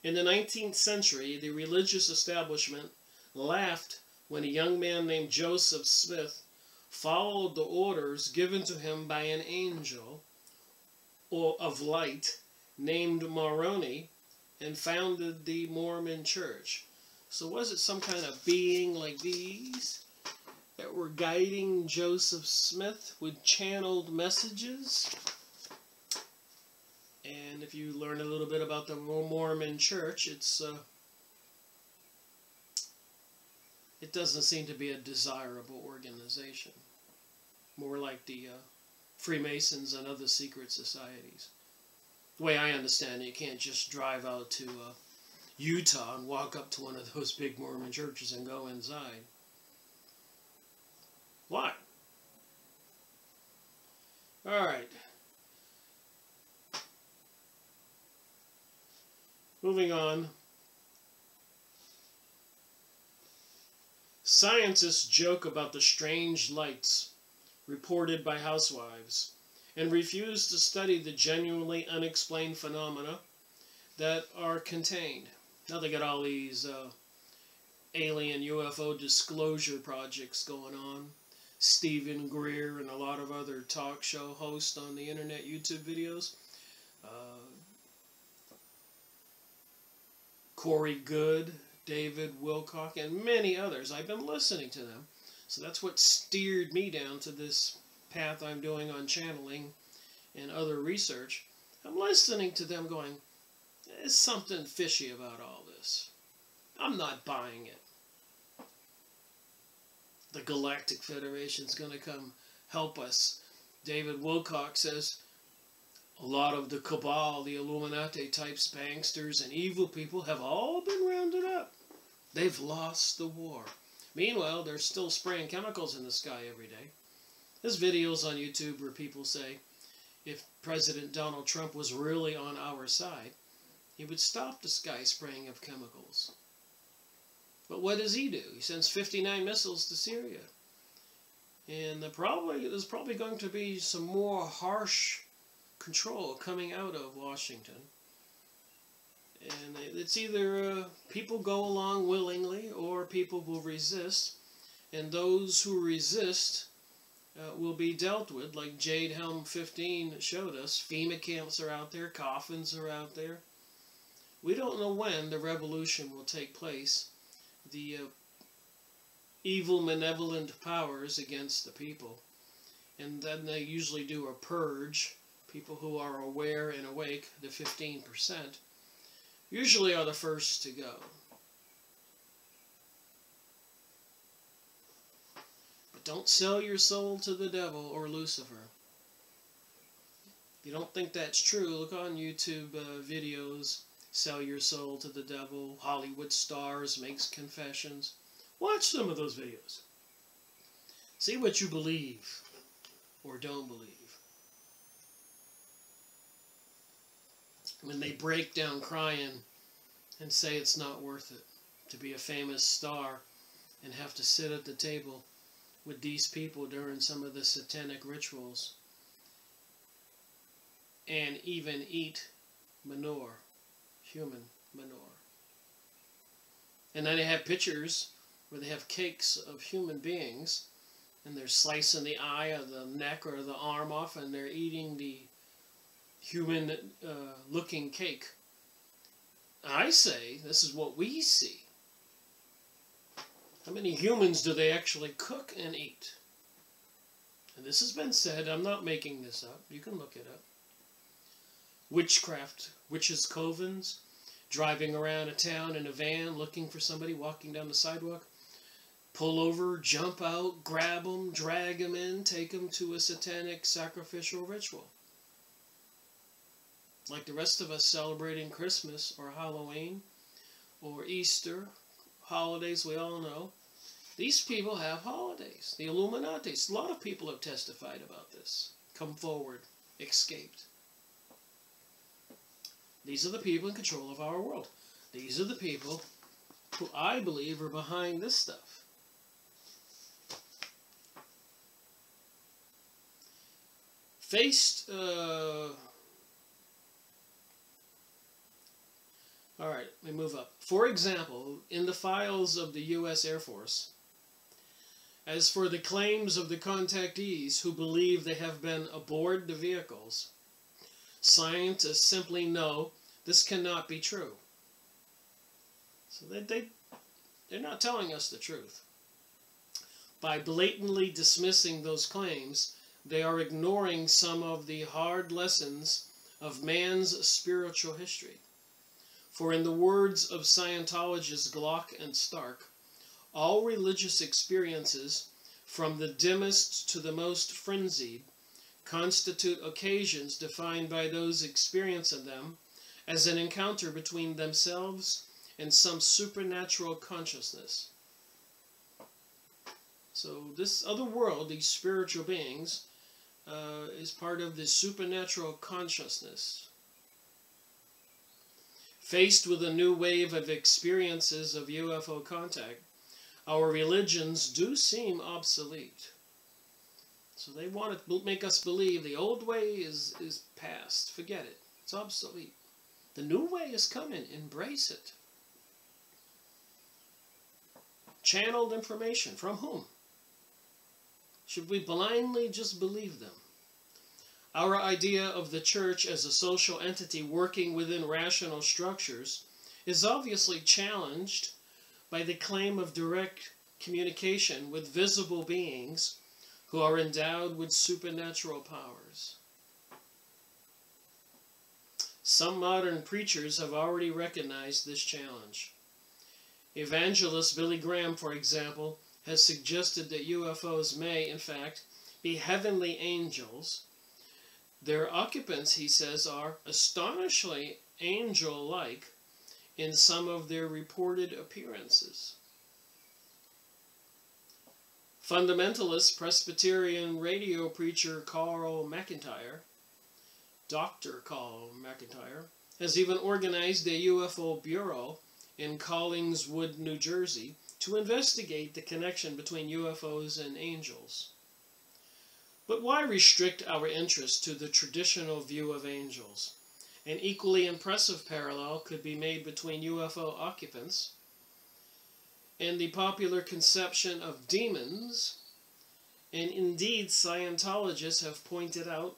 In the 19th century, the religious establishment laughed when a young man named Joseph Smith followed the orders given to him by an angel of light named Moroni, and founded the Mormon Church. So was it some kind of being like these that were guiding Joseph Smith with channeled messages? And if you learn a little bit about the Mormon Church, it doesn't seem to be a desirable organization. More like the Freemasons and other secret societies. The way I understand it, you can't just drive out to Utah and walk up to one of those big Mormon churches and go inside. Why? Alright. Moving on. Scientists joke about the strange lights reported by housewives, and refuse to study the genuinely unexplained phenomena that are contained. Now they got all these alien UFO disclosure projects going on. Stephen Greer and a lot of other talk show hosts on the internet, YouTube videos. Corey Goode, David Wilcock, and many others. I've been listening to them. So that's what steered me down to this path I'm doing on channeling and other research. I'm listening to them going, there's something fishy about all this. I'm not buying it. The Galactic Federation's going to come help us. David Wilcock says a lot of the cabal, the Illuminati types, banksters, and evil people have all been rounded up. They've lost the war. Meanwhile, they're still spraying chemicals in the sky every day. There's videos on YouTube where people say if President Donald Trump was really on our side, he would stop the sky spraying of chemicals. But what does he do? He sends 59 missiles to Syria. And there's probably going to be some more harsh control coming out of Washington. And it's either people go along willingly or people will resist. And those who resist will be dealt with, like Jade Helm 15 showed us. FEMA camps are out there, coffins are out there. We don't know when the revolution will take place. The evil, malevolent powers against the people. And then they usually do a purge. People who are aware and awake, the 15%, usually are the first to go. But don't sell your soul to the devil or Lucifer. If you don't think that's true, look on YouTube videos. Sell your soul to the devil. Hollywood stars makes confessions. Watch some of those videos. See what you believe or don't believe. When they break down crying and say it's not worth it to be a famous star and have to sit at the table with these people during some of the satanic rituals and even eat manure, human manure. And then they have pictures where they have cakes of human beings and they're slicing the eye or the neck or the arm off and they're eating the human looking cake. I say this is what we see. How many humans do they actually cook and eat? And this has been said, I'm not making this up, you can look it up. Witchcraft, witches' covens, driving around a town in a van looking for somebody walking down the sidewalk, pull over, jump out, grab them, drag them in, take them to a satanic sacrificial ritual. Like the rest of us celebrating Christmas or Halloween or Easter, holidays we all know. These people have holidays. The Illuminatis. A lot of people have testified about this. Come forward. Escaped. These are the people in control of our world. These are the people who I believe are behind this stuff. Alright, let me move up. For example, in the files of the U.S. Air Force, as for the claims of the contactees who believe they have been aboard the vehicles, scientists simply know this cannot be true. So they're not telling us the truth. By blatantly dismissing those claims, they are ignoring some of the hard lessons of man's spiritual history. For in the words of Scientologists Glock and Stark, all religious experiences, from the dimmest to the most frenzied, constitute occasions defined by those experiencing them as an encounter between themselves and some supernatural consciousness. So this other world, these spiritual beings, is part of the supernatural consciousness. Faced with a new wave of experiences of UFO contact, our religions do seem obsolete. So they want to make us believe the old way is past. Forget it. It's obsolete. The new way is coming. Embrace it. Channeled information. From whom? Should we blindly just believe them? Our idea of the church as a social entity working within rational structures is obviously challenged by the claim of direct communication with visible beings who are endowed with supernatural powers. Some modern preachers have already recognized this challenge. Evangelist Billy Graham, for example, has suggested that UFOs may, in fact, be heavenly angels. Their occupants, he says, are astonishingly angel-like in some of their reported appearances. Fundamentalist Presbyterian radio preacher Carl McIntyre, Dr. Carl McIntyre, has even organized a UFO bureau in Collingswood, New Jersey, to investigate the connection between UFOs and angels. But why restrict our interest to the traditional view of angels? An equally impressive parallel could be made between UFO occupants and the popular conception of demons, and indeed sociologists have pointed out,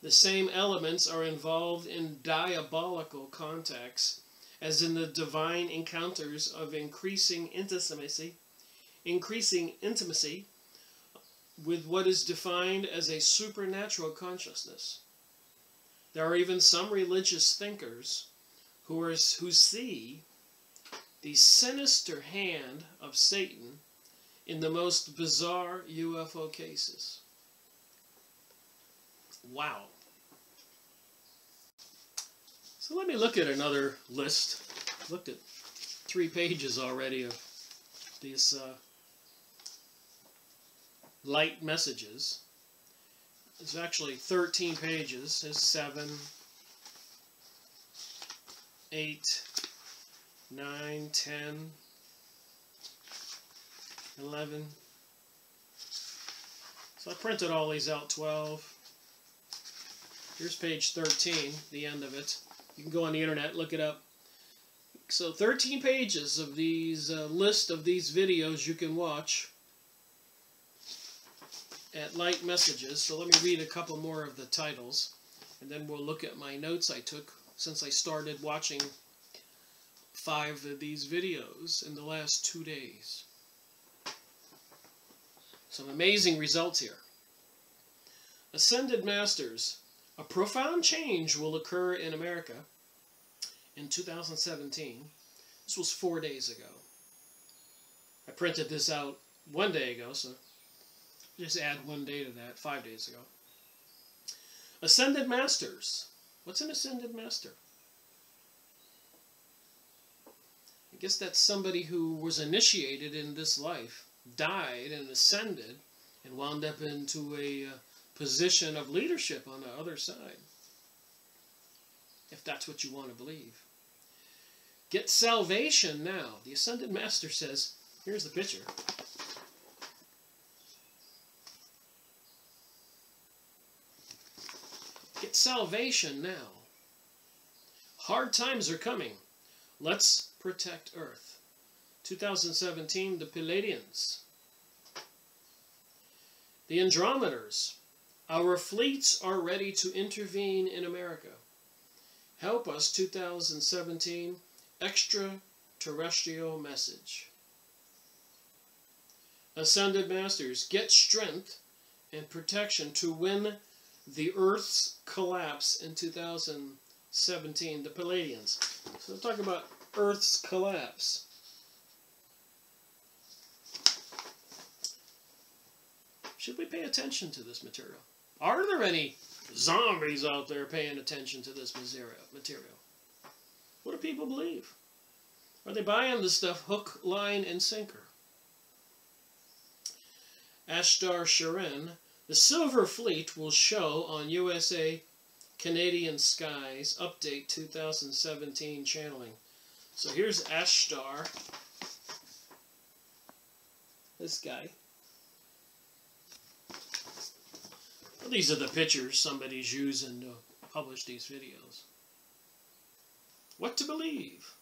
the same elements are involved in diabolical contacts as in the divine encounters of increasing intimacy with what is defined as a supernatural consciousness. There are even some religious thinkers who see the sinister hand of Satan in the most bizarre UFO cases. Wow. So let me look at another list. Looked at 3 pages already of these light messages. It's actually 13 pages. There's 7, 8, 9, 10, 11. So I printed all these out, 12. Here's page 13, the end of it. You can go on the internet, look it up. So 13 pages of these, list of these videos you can watch at Light Messages. So let me read a couple more of the titles, and then we'll look at my notes I took since I started watching 5 of these videos in the last 2 days. Some amazing results here. Ascended Masters. A profound change will occur in America in 2017. This was 4 days ago. I printed this out 1 day ago, so just add 1 day to that, 5 days ago. Ascended Masters. What's an Ascended Master? I guess that's somebody who was initiated in this life, died and ascended, and wound up into a position of leadership on the other side. If that's what you want to believe. Get salvation now. The Ascended Master says, here's the picture. Get salvation now. Hard times are coming. Let's protect Earth. 2017, the Palladians. The Andrometers. Our fleets are ready to intervene in America. Help us, 2017, extraterrestrial message. Ascended Masters, get strength and protection to win the Earth's collapse in 2017, the Palladians. So we'll talk about Earth's collapse. Should we pay attention to this material? Are there any zombies out there paying attention to this material? What do people believe? Are they buying this stuff hook, line, and sinker? Ashtar Sharin, the Silver Fleet will show on USA Canadian skies. Update 2017 channeling. So here's Ashtar. This guy. Well, these are the pictures somebody's using to publish these videos. What to believe?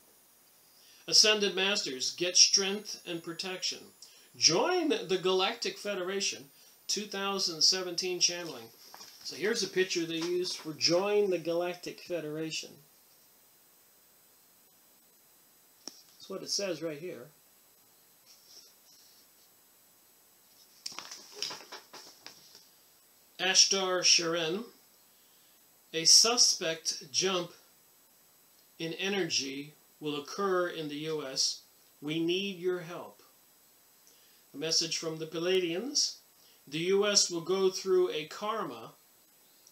Ascended Masters, get strength and protection. Join the Galactic Federation, 2017 channeling. So here's a picture they used for Join the Galactic Federation. That's what it says right here. Ashtar Sharin, a suspect jump in energy will occur in the U.S. We need your help. A message from the Palladians. The U.S. will go through a karma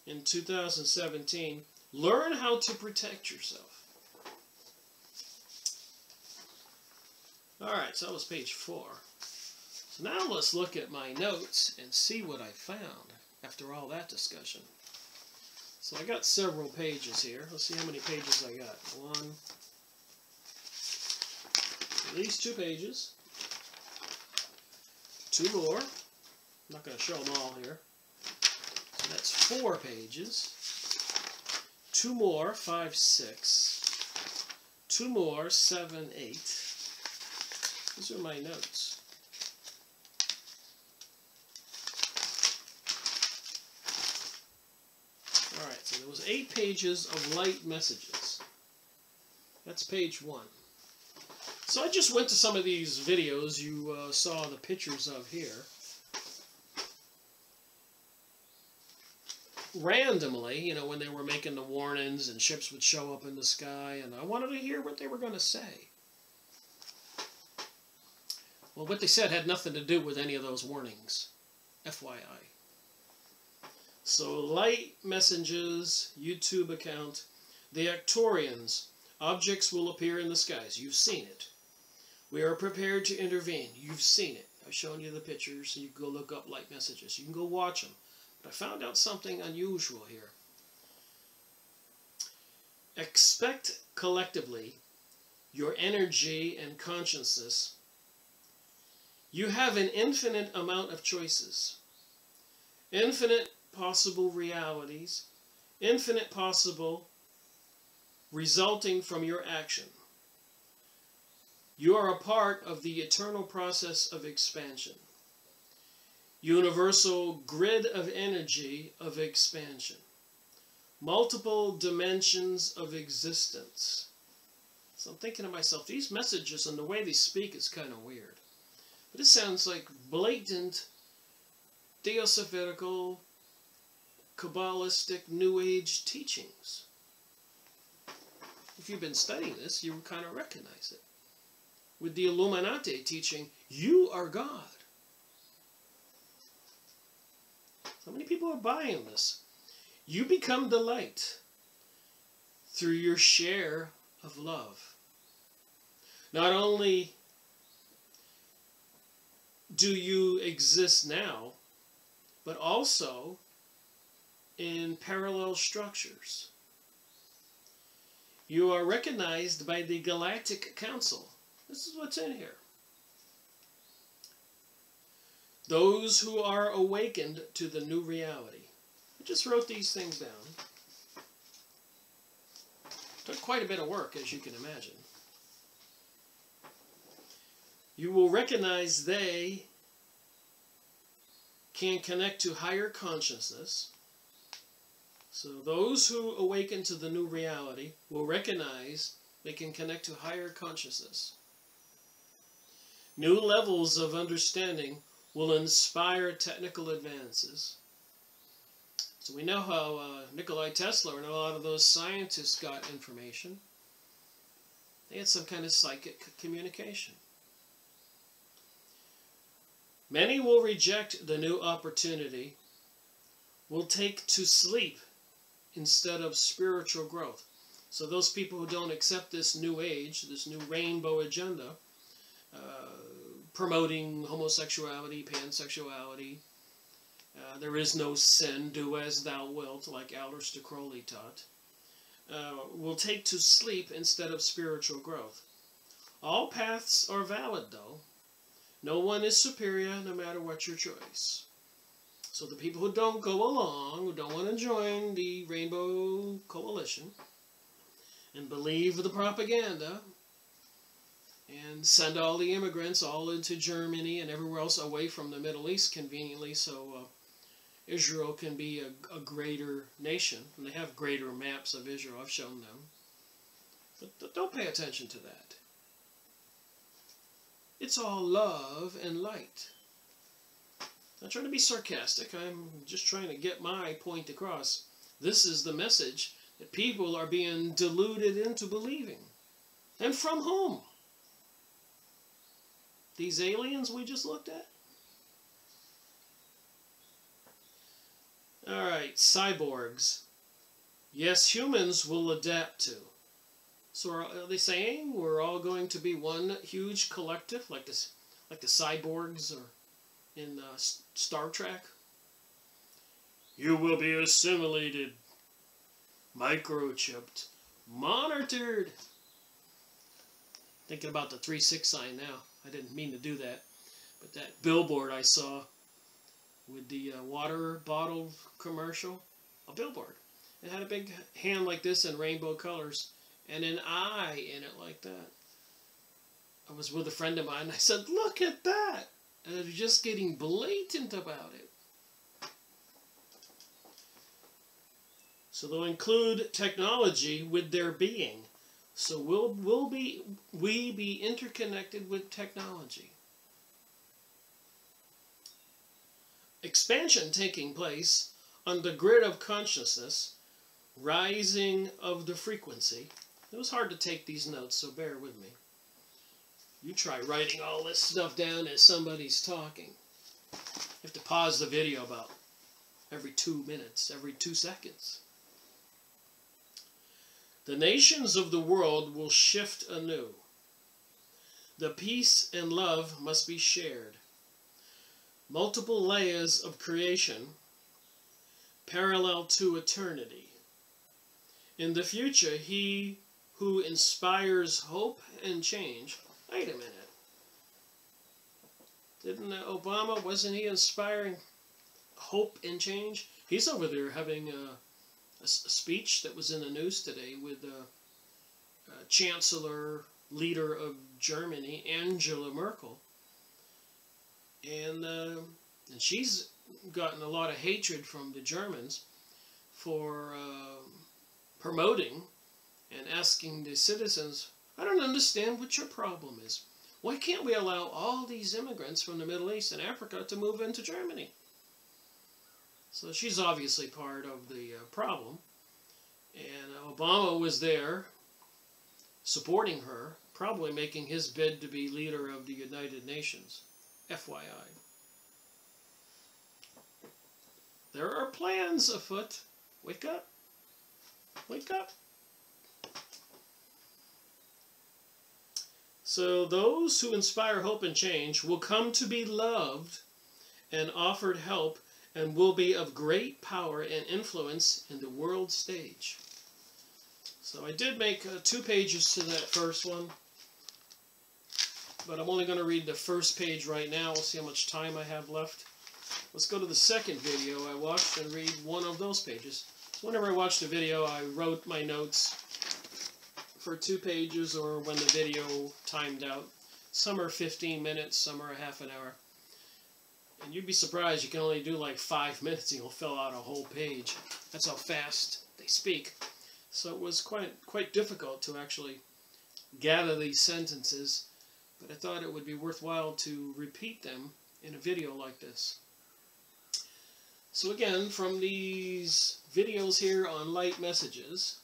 in 2017. Learn how to protect yourself. Alright, so that was page 4. So now let's look at my notes and see what I found after all that discussion. So I got several pages here. Let's see how many pages I got. 1, at least 2 pages. 2 more. I'm not going to show them all here. So that's 4 pages. 2 more, 5, 6. 2 more, 7, 8. These are my notes. Alright, so there was 8 pages of light messages. That's page 1. So I just went to some of these videos you saw the pictures of here. Randomly, you know, when they were making the warnings and ships would show up in the sky, and I wanted to hear what they were going to say. Well, what they said had nothing to do with any of those warnings. FYI. So, Light Messages, YouTube account. The Arcturians. Objects will appear in the skies. You've seen it. We are prepared to intervene. You've seen it. I've shown you the pictures, so you can go look up Light Messages. You can go watch them. But I found out something unusual here. expect collectively your energy and consciousness, you have an infinite amount of choices, infinite possible realities, infinite possible resulting from your action. You are a part of the eternal process of expansion, universal grid of energy of expansion, multiple dimensions of existence. So I'm thinking to myself, these messages and the way they speak is kind of weird. But it sounds like blatant, theosophical, Kabbalistic, New Age teachings. If you've been studying this, you kind of recognize it. With the Illuminati teaching, you are God. So many people are buying this. You become the light through your share of love. Not only do you exist now, but also in parallel structures. You are recognized by the Galactic Council. This is what's in here. Those who are awakened to the new reality. I just wrote these things down. Took quite a bit of work, as you can imagine. You will recognize they can connect to higher consciousness. So those who awaken to the new reality will recognize they can connect to higher consciousness. New levels of understanding will inspire technical advances. So we know how Nikola Tesla and a lot of those scientists got information. They had some kind of psychic communication. Many will reject the new opportunity, will take to sleep instead of spiritual growth. So those people who don't accept this new age, this new rainbow agenda, promoting homosexuality, pansexuality, there is no sin, do as thou wilt, like Aleister Crowley taught, will take to sleep instead of spiritual growth. All paths are valid, though. No one is superior, no matter what your choice. So the people who don't go along, who don't want to join the Rainbow Coalition, and believe the propaganda, and send all the immigrants all into Germany and everywhere else away from the Middle East conveniently, so Israel can be a greater nation. And they have greater maps of Israel, I've shown them. But don't pay attention to that. It's all love and light. I'm not trying to be sarcastic. I'm just trying to get my point across. This is the message that people are being deluded into believing. And from whom? These aliens we just looked at? Alright, cyborgs. Yes, humans will adapt to. So are they saying we're all going to be one huge collective, like the cyborgs or in Star Trek? You will be assimilated, microchipped, monitored. Thinking about the 3-6 sign now. I didn't mean to do that. But that billboard I saw with the water bottle commercial, a billboard. It had a big hand like this in rainbow colors and an eye in it like that. I was with a friend of mine and I said, look at that! And they're just getting blatant about it. So they'll include technology with their being. So we be interconnected with technology. Expansion taking place on the grid of consciousness, rising of the frequency. It was hard to take these notes, so bear with me. You try writing all this stuff down as somebody's talking. You have to pause the video about every 2 minutes, every 2 seconds. The nations of the world will shift anew. The peace and love must be shared. Multiple layers of creation parallel to eternity. in the future, he who inspires hope and change. Wait a minute. Didn't Obama, wasn't he inspiring hope and change? He's over there having a speech that was in the news today with Chancellor, leader of Germany, Angela Merkel. And she's gotten a lot of hatred from the Germans for promoting and asking the citizens, I don't understand what your problem is. Why can't we allow all these immigrants from the Middle East and Africa to move into Germany? So she's obviously part of the problem. And Obama was there supporting her, probably making his bid to be leader of the United Nations. FYI. There are plans afoot. Wake up. Wake up. So those who inspire hope and change will come to be loved and offered help and will be of great power and influence in the world stage. So I did make 2 pages to that first one, but I'm only going to read the first page right now. We'll see how much time I have left. Let's go to the second video I watched and read one of those pages. So whenever I watched a video, I wrote my notes for 2 pages, or when the video timed out. Some are 15 minutes, some are a half an hour. And you'd be surprised, you can only do like 5 minutes and you'll fill out a whole page. That's how fast they speak. So it was quite difficult to actually gather these sentences, but I thought it would be worthwhile to repeat them in a video like this. So again, from these videos here on light messages,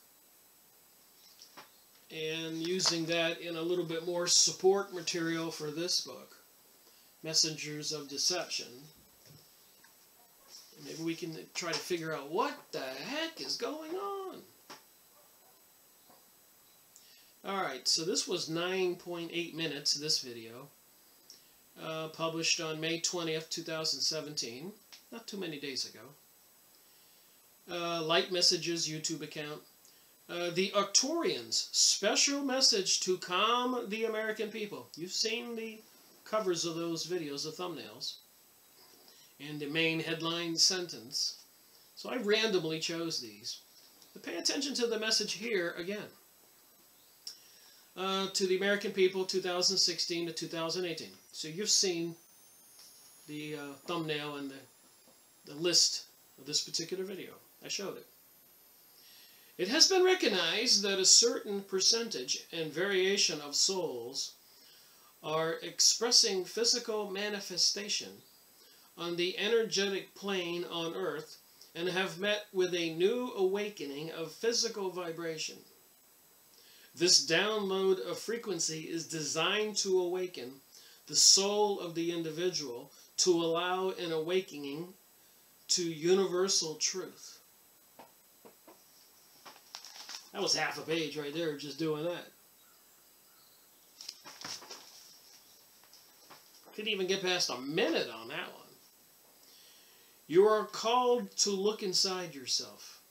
and using that in a little bit more support material for this book, Messengers of Deception. Maybe we can try to figure out what the heck is going on. Alright, so this was 9.8 minutes, this video, published on May 20th, 2017, not too many days ago. Light Messages YouTube account. The Arcturians, special message to calm the American people. You've seen the covers of those videos, the thumbnails, and the main headline sentence. So I randomly chose these. But pay attention to the message here again. To the American people, 2016 to 2018. So you've seen the thumbnail and the list of this particular video. I showed it. It has been recognized that a certain percentage and variation of souls are expressing physical manifestation on the energetic plane on Earth and have met with a new awakening of physical vibration. This download of frequency is designed to awaken the soul of the individual to allow an awakening to universal truth. That was half a page right there, just doing that. Couldn't even get past a minute on that one. You are called to look inside yourself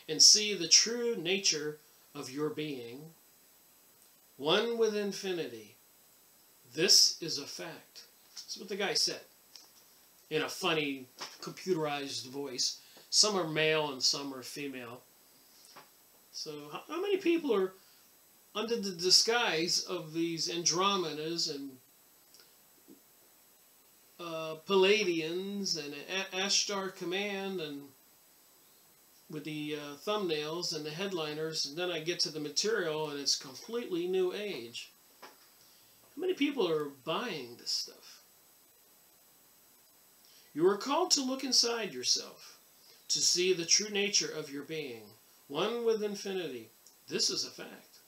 and see the true nature of your being, one with infinity. This is a fact. That's what the guy said in a funny, computerized voice. Some are male and some are female. So how many people are under the disguise of these Andromedas and Palladians and Ashtar Command and with the thumbnails and the headliners, and then I get to the material and it's completely new age. How many people are buying this stuff? You are called to look inside yourself, to see the true nature of your being, one with infinity. This is a fact.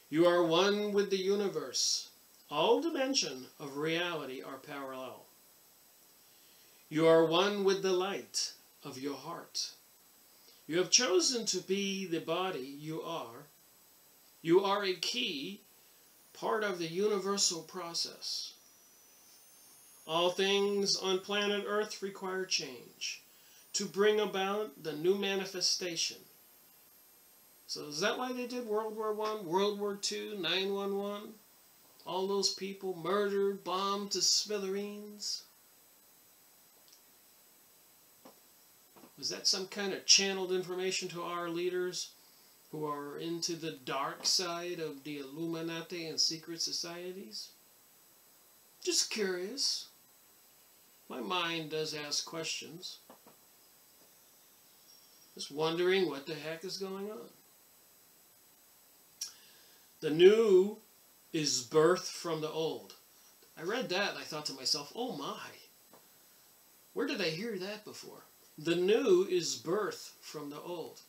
You are one with the universe. All dimensions of reality are parallel. You are one with the light of your heart. You have chosen to be the body you are. You are a key part of the universal process. All things on planet Earth require change to bring about the new manifestation. So is that why they did World War I, World War II, 9/11? All those people murdered, bombed to smithereens? Was that some kind of channeled information to our leaders who are into the dark side of the Illuminati and secret societies? Just curious. My mind does ask questions. Just wondering what the heck is going on. The new is birth from the old. I read that and I thought to myself, oh my, where did I hear that before? The new is birth from the old.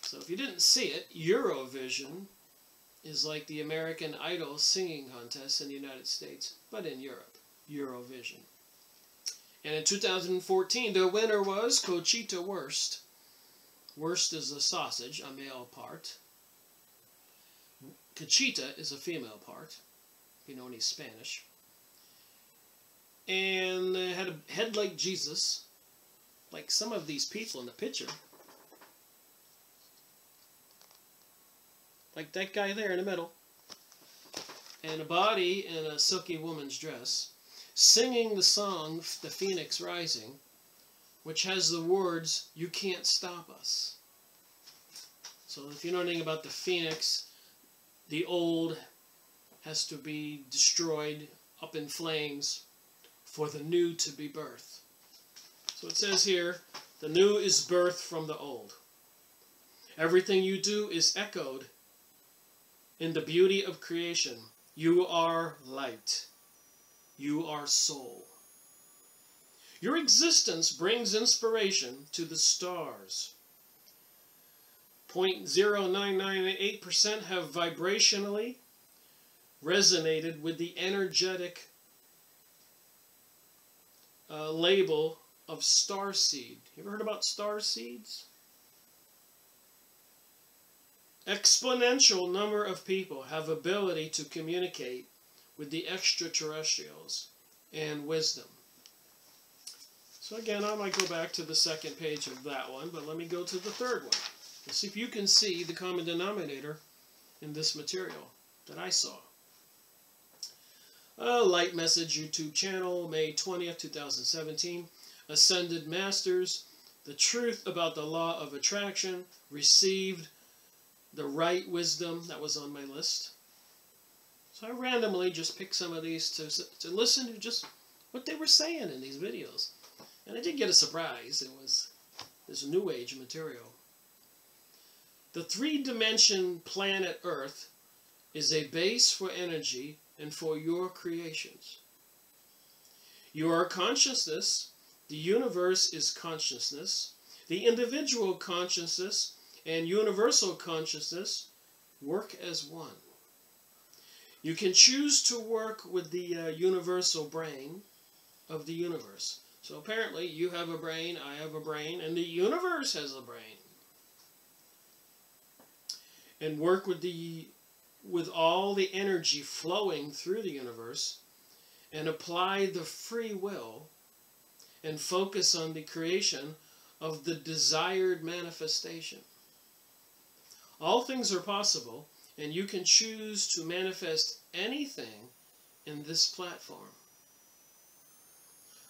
So if you didn't see it, Eurovision is like the American Idol singing contest in the United States, but in Europe, Eurovision. And in 2014, the winner was Conchita Wurst. Wurst is a sausage, a male part. Conchita is a female part, if you know any Spanish. And had a head like Jesus, like some of these people in the picture. Like that guy there in the middle. And a body in a silky woman's dress, singing the song, The Phoenix Rising, which has the words, "You can't stop us." So if you know anything about the phoenix, the old has to be destroyed, up in flames, for the new to be birthed. So it says here, the new is birthed from the old. Everything you do is echoed in the beauty of creation. You are light. You are soul. Your existence brings inspiration to the stars. 0.0998% have vibrationally resonated with the energetic label of starseed. You ever heard about star seeds? Exponential number of people have ability to communicate with the extraterrestrials and wisdom. So again, I might go back to the second page of that one, but let me go to the third one. Let's see if you can see the common denominator in this material that I saw. Light Message YouTube channel, May 20th, 2017. Ascended Masters, the truth about the law of attraction, received the right wisdom. That was on my list. So I randomly just picked some of these to listen to just what they were saying in these videos. And I did get a surprise. It was this New Age material. The three-dimension planet Earth is a base for energy and for your creations. You are consciousness. The universe is consciousness. The individual consciousness and universal consciousness work as one. You can choose to work with the universal brain of the universe. So apparently you have a brain, I have a brain, and the universe has a brain. And work with all the energy flowing through the universe and apply the free will and focus on the creation of the desired manifestation. All things are possible, and you can choose to manifest anything in this platform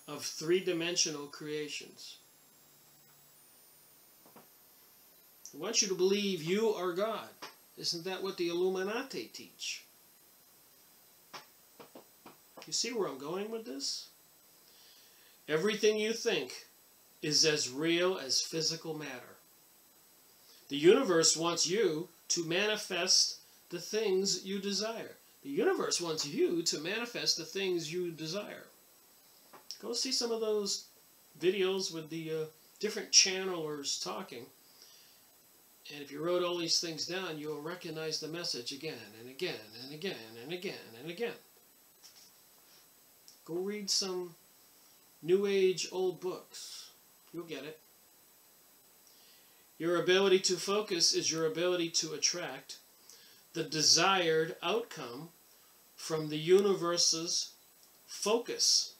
of three-dimensional creations. I want you to believe you are God. Isn't that what the Illuminati teach? You see where I'm going with this? Everything you think is as real as physical matter. The universe wants you to manifest the things you desire. The universe wants you to manifest the things you desire. Go see some of those videos with the different channelers talking. And if you wrote all these things down, you'll recognize the message again and again and again and again and again. Go read some New Age old books. You'll get it. Your ability to focus is your ability to attract the desired outcome from the universe's focus.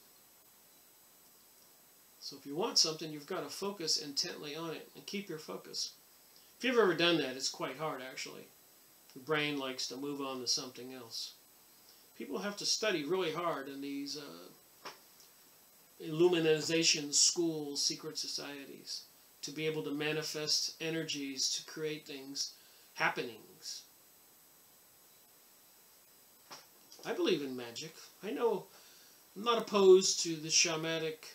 So if you want something, you've got to focus intently on it and keep your focus. If you've ever done that, it's quite hard, actually. The brain likes to move on to something else. People have to study really hard in these illuminization schools, secret societies, to be able to manifest energies, to create things, happenings. I believe in magic. I know I'm not opposed to the shamanic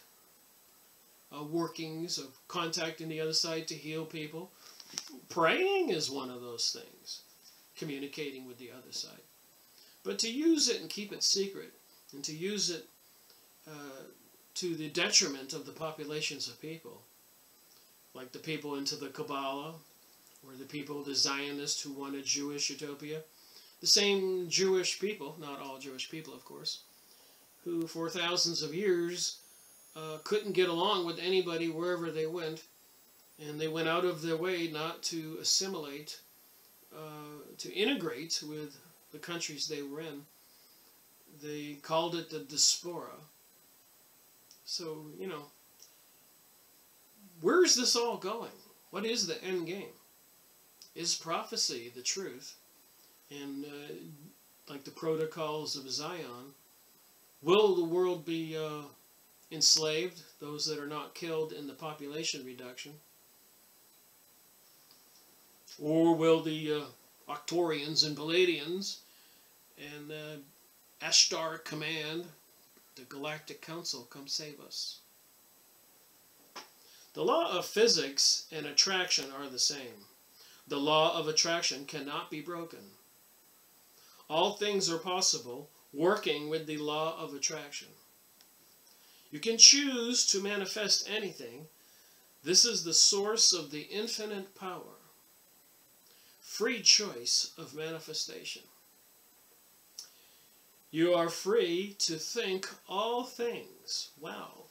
workings of contacting the other side to heal people. Praying is one of those things, communicating with the other side. But to use it and keep it secret, and to use it to the detriment of the populations of people, like the people into the Kabbalah, or the people, the Zionists who want a Jewish utopia, the same Jewish people, not all Jewish people of course, who for thousands of years couldn't get along with anybody wherever they went, and they went out of their way not to assimilate, to integrate with the countries they were in. They called it the diaspora. So, you know, where is this all going? What is the end game? Is prophecy the truth? And like the protocols of Zion, will the world be enslaved, those that are not killed in the population reduction? Or will the Octorians and Palladians and Ashtar Command, the Galactic Council, come save us? The law of physics and attraction are the same. The law of attraction cannot be broken. All things are possible working with the law of attraction. You can choose to manifest anything. This is the source of the infinite power. Free choice of manifestation. You are free to think all things. Wow.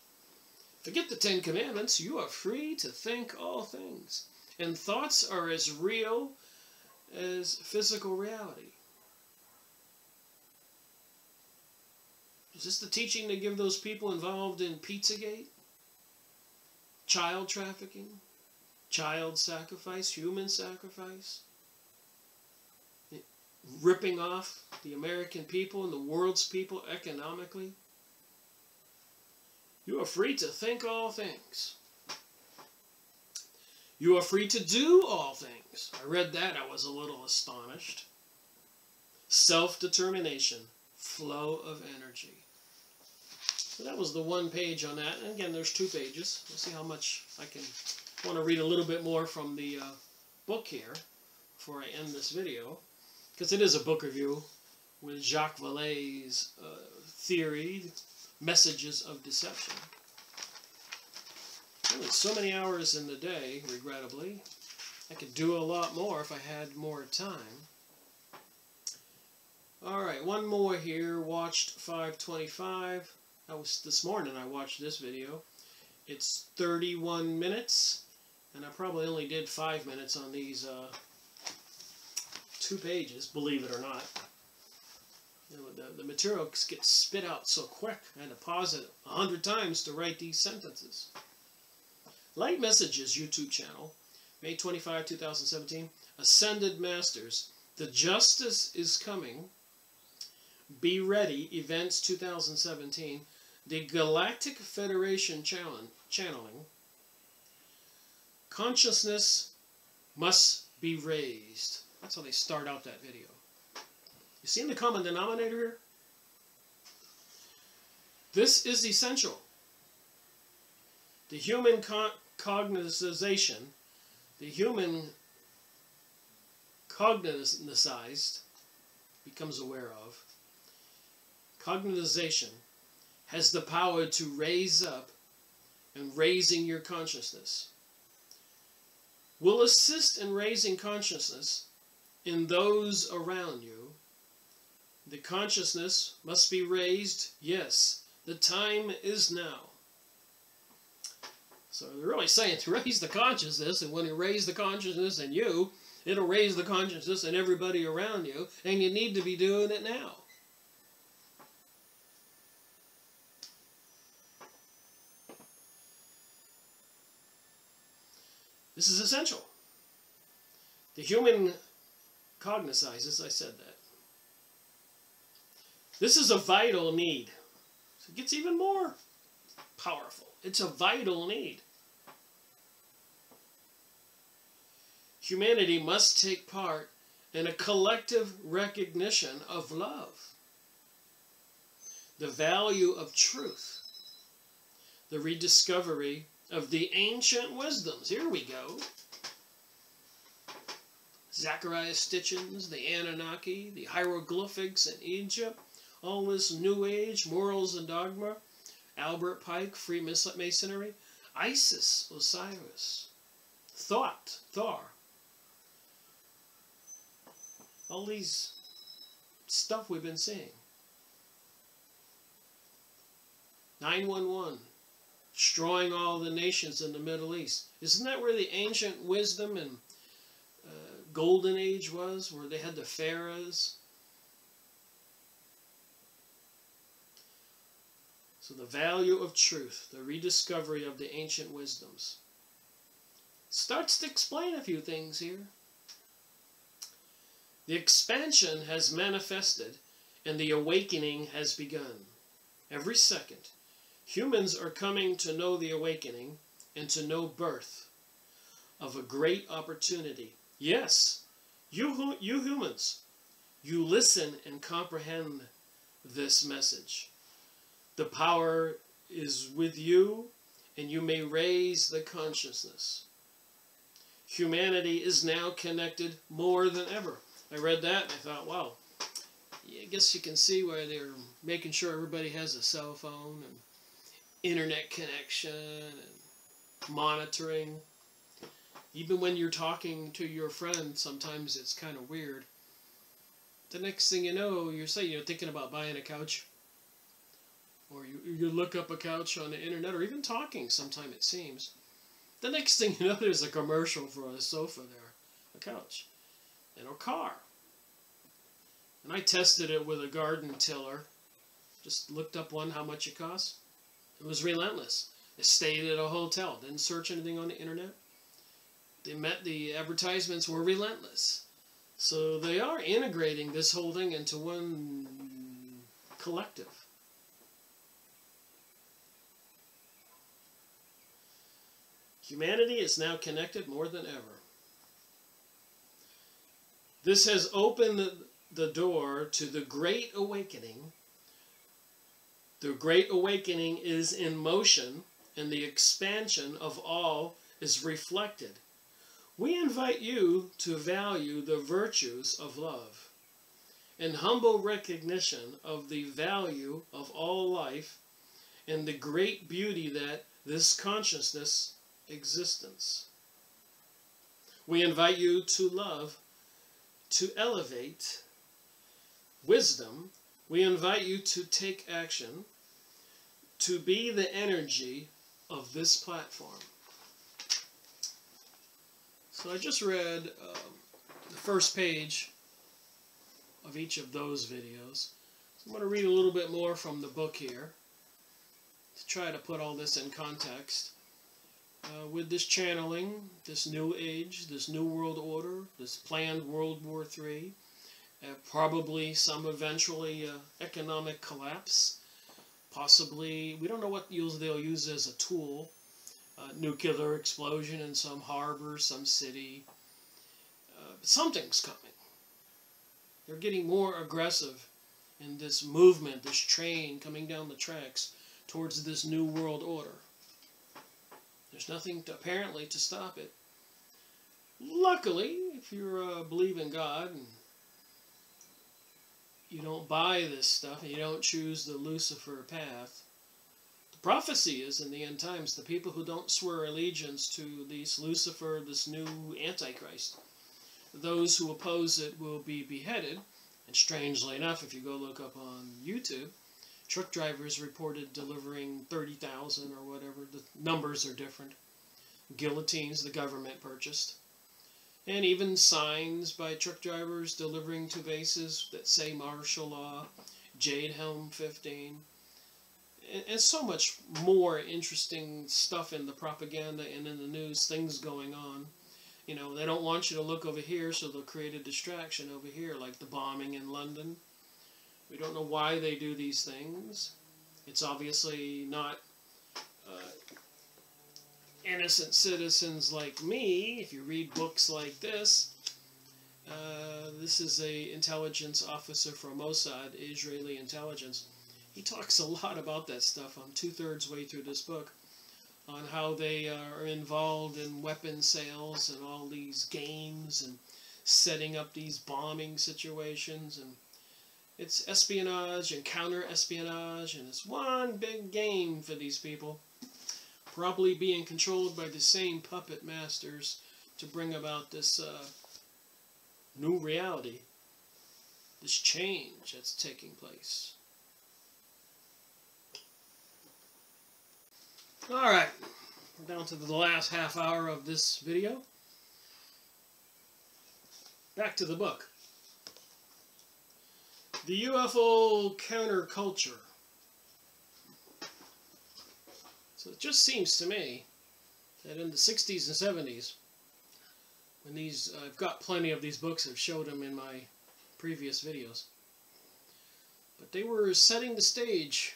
Forget the 10 Commandments. You are free to think all things. And thoughts are as real as physical reality. Is this the teaching they give those people involved in Pizzagate? Child trafficking? Child sacrifice? Human sacrifice? Ripping off the American people and the world's people economically? You are free to think all things. You are free to do all things. I read that, I was a little astonished. Self-determination, flow of energy. So that was the one page on that. And again, there's 2 pages. Let's see how much I want to read a little bit more from the book here before I end this video. Because it is a book review with Jacques Vallée's theory, Messages of Deception. Only so many hours in the day, regrettably. I could do a lot more if I had more time. Alright, one more here. Watched 525. That was this morning I watched this video. It's 31 minutes. And I probably only did 5 minutes on these 2 pages, believe it or not. You know, the material gets spit out so quick. I had to pause it 100 times to write these sentences. Light Messages YouTube channel, May 25, 2017. Ascended Masters. The Justice is Coming. Be Ready. Events 2017. The Galactic Federation channeling. Consciousness must be raised. That's how they start out that video. You see the common denominator here? This is essential. The human cognization, the human cognized, becomes aware of, cognization has the power to raise up and raising your consciousness. Will assist in raising consciousness in those around you. The consciousness must be raised. Yes, the time is now. So they're really saying to raise the consciousness, and when you raise the consciousness in you, it'll raise the consciousness in everybody around you, and you need to be doing it now. This is essential. The human cognizes, I said that. This is a vital need. So it gets even more powerful. It's a vital need. Humanity must take part in a collective recognition of love, the value of truth, the rediscovery of the ancient wisdoms. Here we go. Zacharias Stitchins, the Anunnaki, the hieroglyphics in Egypt, all this New Age, morals and dogma, Albert Pike, Freemasonry, Isis, Osiris, Thoth, Thor. All these stuff we've been seeing. 911, destroying all the nations in the Middle East. Isn't that where the ancient wisdom and golden age was, where they had the pharaohs? So the value of truth, the rediscovery of the ancient wisdoms, starts to explain a few things here. The expansion has manifested and the awakening has begun. Every second, humans are coming to know the awakening and to know birth of a great opportunity. Yes, you humans, you listen and comprehend this message. The power is with you, and you may raise the consciousness. Humanity is now connected more than ever. I read that and I thought, wow, I guess you can see why they're making sure everybody has a cell phone and internet connection and monitoring. Even when you're talking to your friend, sometimes it's kind of weird. The next thing you know, you're thinking about buying a couch. Or you look up a couch on the internet, or even talking sometime it seems. The next thing you know, there's a commercial for a sofa there, a couch, and a car. And I tested it with a garden tiller. Just looked up how much it cost. It was relentless. I stayed at a hotel, didn't search anything on the internet. The advertisements were relentless. So they are integrating this whole thing into one collective. Humanity is now connected more than ever. This has opened the door to the Great Awakening. The Great Awakening is in motion, and the expansion of all is reflected. We invite you to value the virtues of love, in humble recognition of the value of all life and the great beauty that this consciousness existence. We invite you to love, to elevate wisdom. We invite you to take action, to be the energy of this platform. So I just read the first page of each of those videos. So I'm going to read a little bit more from the book here to try to put all this in context. With this channeling, this new age, this new world order, this planned World War III, probably some eventually economic collapse, possibly, we don't know what they'll use as a tool, nuclear explosion in some harbor, some city, but something's coming. They're getting more aggressive in this movement, this train coming down the tracks towards this new world order. There's nothing apparently to stop it. Luckily, if you believe in God and you don't buy this stuff and you don't choose the Lucifer path, the prophecy is in the end times, the people who don't swear allegiance to this Lucifer, this new Antichrist, those who oppose it will be beheaded. And strangely enough, if you go look up on YouTube, truck drivers reported delivering 30,000 or whatever. The numbers are different. Guillotines the government purchased. And even signs by truck drivers delivering to bases that say martial law, Jade Helm 15. And so much more interesting stuff in the propaganda and in the news, things going on. You know, they don't want you to look over here, so they'll create a distraction over here, like the bombing in London. We don't know why they do these things. It's obviously not innocent citizens like me. If you read books like this, this is an intelligence officer from Mossad, Israeli intelligence. He talks a lot about that stuff. I'm 2/3 way through this book, on how they are involved in weapon sales and all these games and setting up these bombing situations, and it's espionage and counter-espionage, and it's one big game for these people, probably being controlled by the same puppet masters to bring about this new reality, this change that's taking place. Alright, we're down to the last half hour of this video. Back to the book. The UFO counterculture. So it just seems to me that in the 60s and 70s, when these, I've got plenty of these books, I've showed them in my previous videos, but they were setting the stage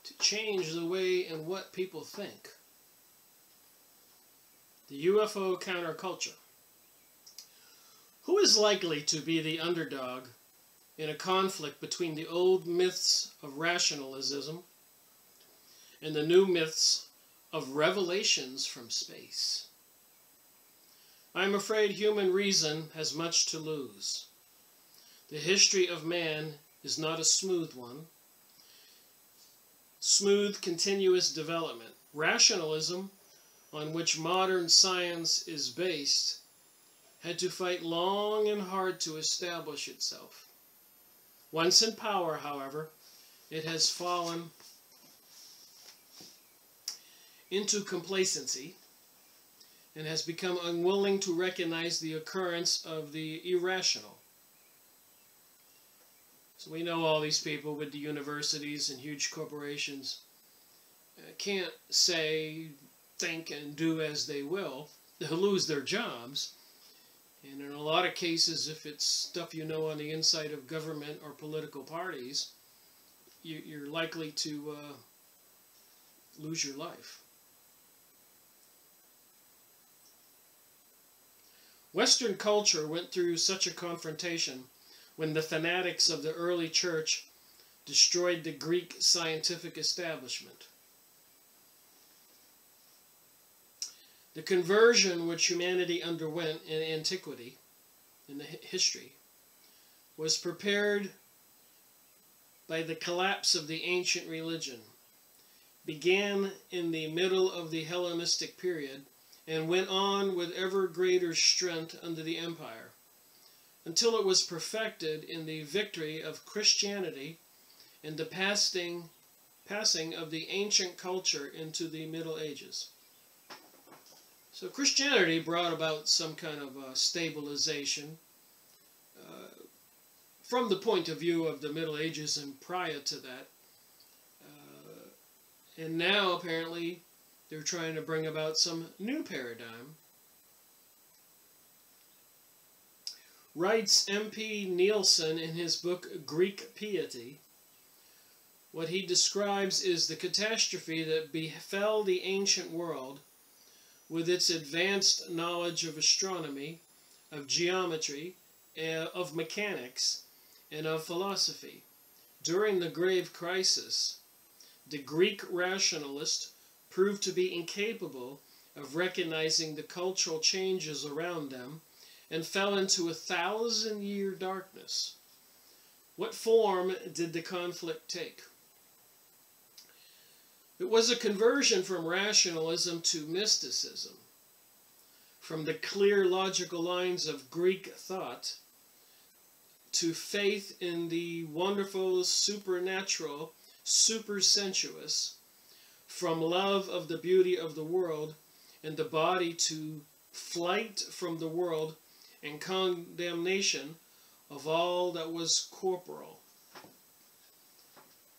to change the way and what people think. The UFO counterculture. Who is likely to be the underdog in a conflict between the old myths of rationalism and the new myths of revelations from space? I am afraid human reason has much to lose. The history of man is not a smooth one. Smooth, continuous development. Rationalism, on which modern science is based, had to fight long and hard to establish itself. Once in power, however, it has fallen into complacency and has become unwilling to recognize the occurrence of the irrational. So we know all these people with the universities and huge corporations can't say, think, and do as they will. They'll lose their jobs. And in a lot of cases, if it's stuff you know on the inside of government or political parties, you're likely to lose your life. Western culture went through such a confrontation when the fanatics of the early church destroyed the Greek scientific establishment. The conversion which humanity underwent in antiquity, in the history, was prepared by the collapse of the ancient religion, began in the middle of the Hellenistic period, and went on with ever greater strength under the empire, until it was perfected in the victory of Christianity and the passing of the ancient culture into the Middle Ages. So Christianity brought about some kind of stabilization from the point of view of the Middle Ages and prior to that. And now apparently they're trying to bring about some new paradigm. Writes M.P. Nielsen in his book Greek Piety, what he describes is the catastrophe that befell the ancient world with its advanced knowledge of astronomy, of geometry, of mechanics, and of philosophy. During the grave crisis, the Greek rationalist proved to be incapable of recognizing the cultural changes around them and fell into a 1,000-year darkness. What form did the conflict take? It was a conversion from rationalism to mysticism, from the clear logical lines of Greek thought to faith in the wonderful supernatural, supersensuous, from love of the beauty of the world and the body to flight from the world and condemnation of all that was corporal.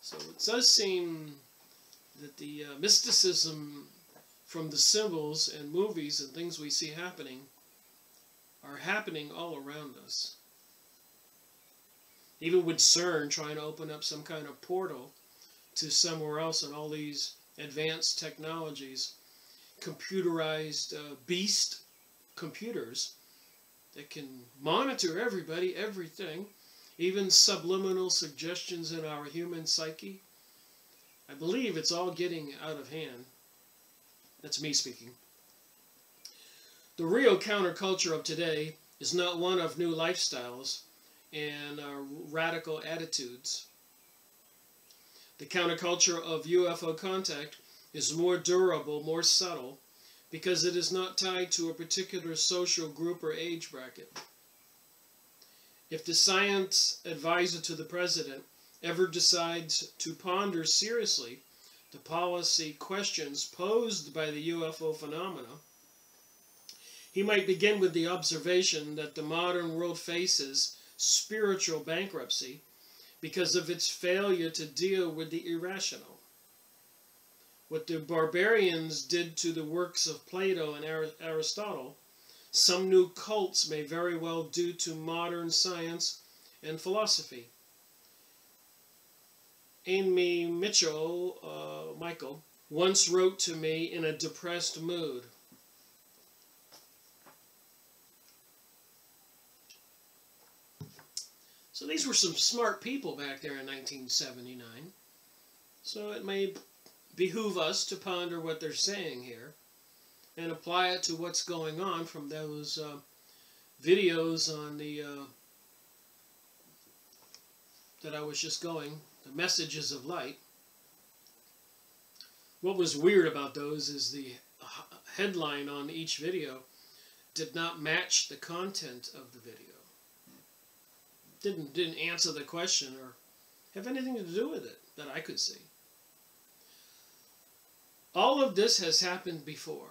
So it does seem that the mysticism from the symbols and movies and things we see happening are happening all around us. Even with CERN trying to open up some kind of portal to somewhere else, and all these advanced technologies, computerized beast computers that can monitor everybody, everything, even subliminal suggestions in our human psyche. I believe it's all getting out of hand. That's me speaking. The real counterculture of today is not one of new lifestyles and radical attitudes. The counterculture of UFO contact is more durable, more subtle, because it is not tied to a particular social group or age bracket. If the science advisor to the president ever decides to ponder seriously the policy questions posed by the UFO phenomena, he might begin with the observation that the modern world faces spiritual bankruptcy because of its failure to deal with the irrational. What the barbarians did to the works of Plato and Aristotle, some new cults may very well do to modern science and philosophy. Amy Michael, once wrote to me in a depressed mood, so these were some smart people back there in 1979. So it may behoove us to ponder what they're saying here and apply it to what's going on from those videos on the that I was just going, the messages of light. What was weird about those is the headline on each video did not match the content of the video. Didn't answer the question or have anything to do with it that I could see. All of this has happened before,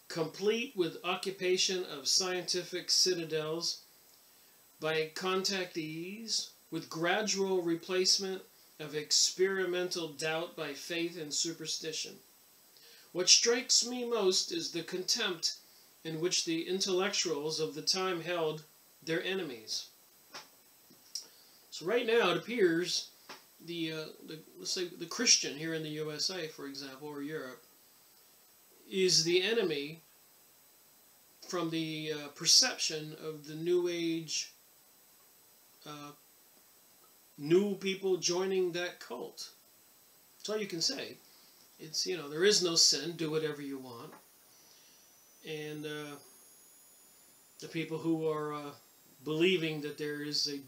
complete with occupation of scientific citadels by contactees, with gradual replacement of experimental doubt by faith and superstition. What strikes me most is the contempt in which the intellectuals of the time held their enemies. So right now it appears let's say the Christian here in the USA, for example, or Europe, is the enemy from the perception of the New Age, new people joining that cult. That's all you can say. It's, there is no sin, do whatever you want. And the people who are believing that there is a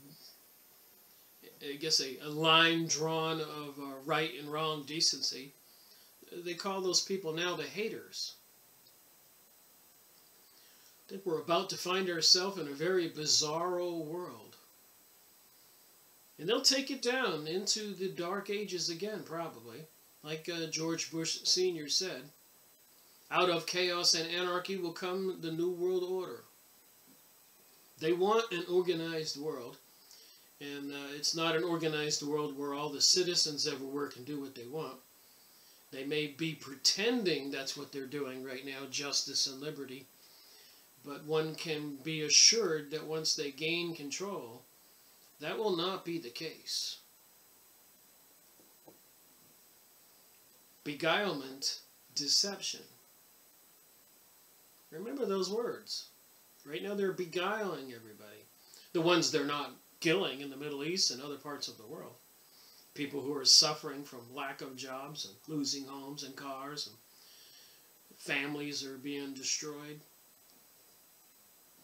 line drawn of right and wrong decency, they call those people now the haters. I think we're about to find ourselves in a very bizarro world. And they'll take it down into the dark ages again, probably. Like George Bush Sr. said, out of chaos and anarchy will come the New World Order. They want an organized world. And it's not an organized world where all the citizens everywhere can do what they want. They may be pretending that's what they're doing right now, justice and liberty. But one can be assured that once they gain control, that will not be the case. Beguilement, deception. Remember those words. Right now they're beguiling everybody. The ones they're not killing in the Middle East and other parts of the world. People who are suffering from lack of jobs and losing homes and cars, and families are being destroyed.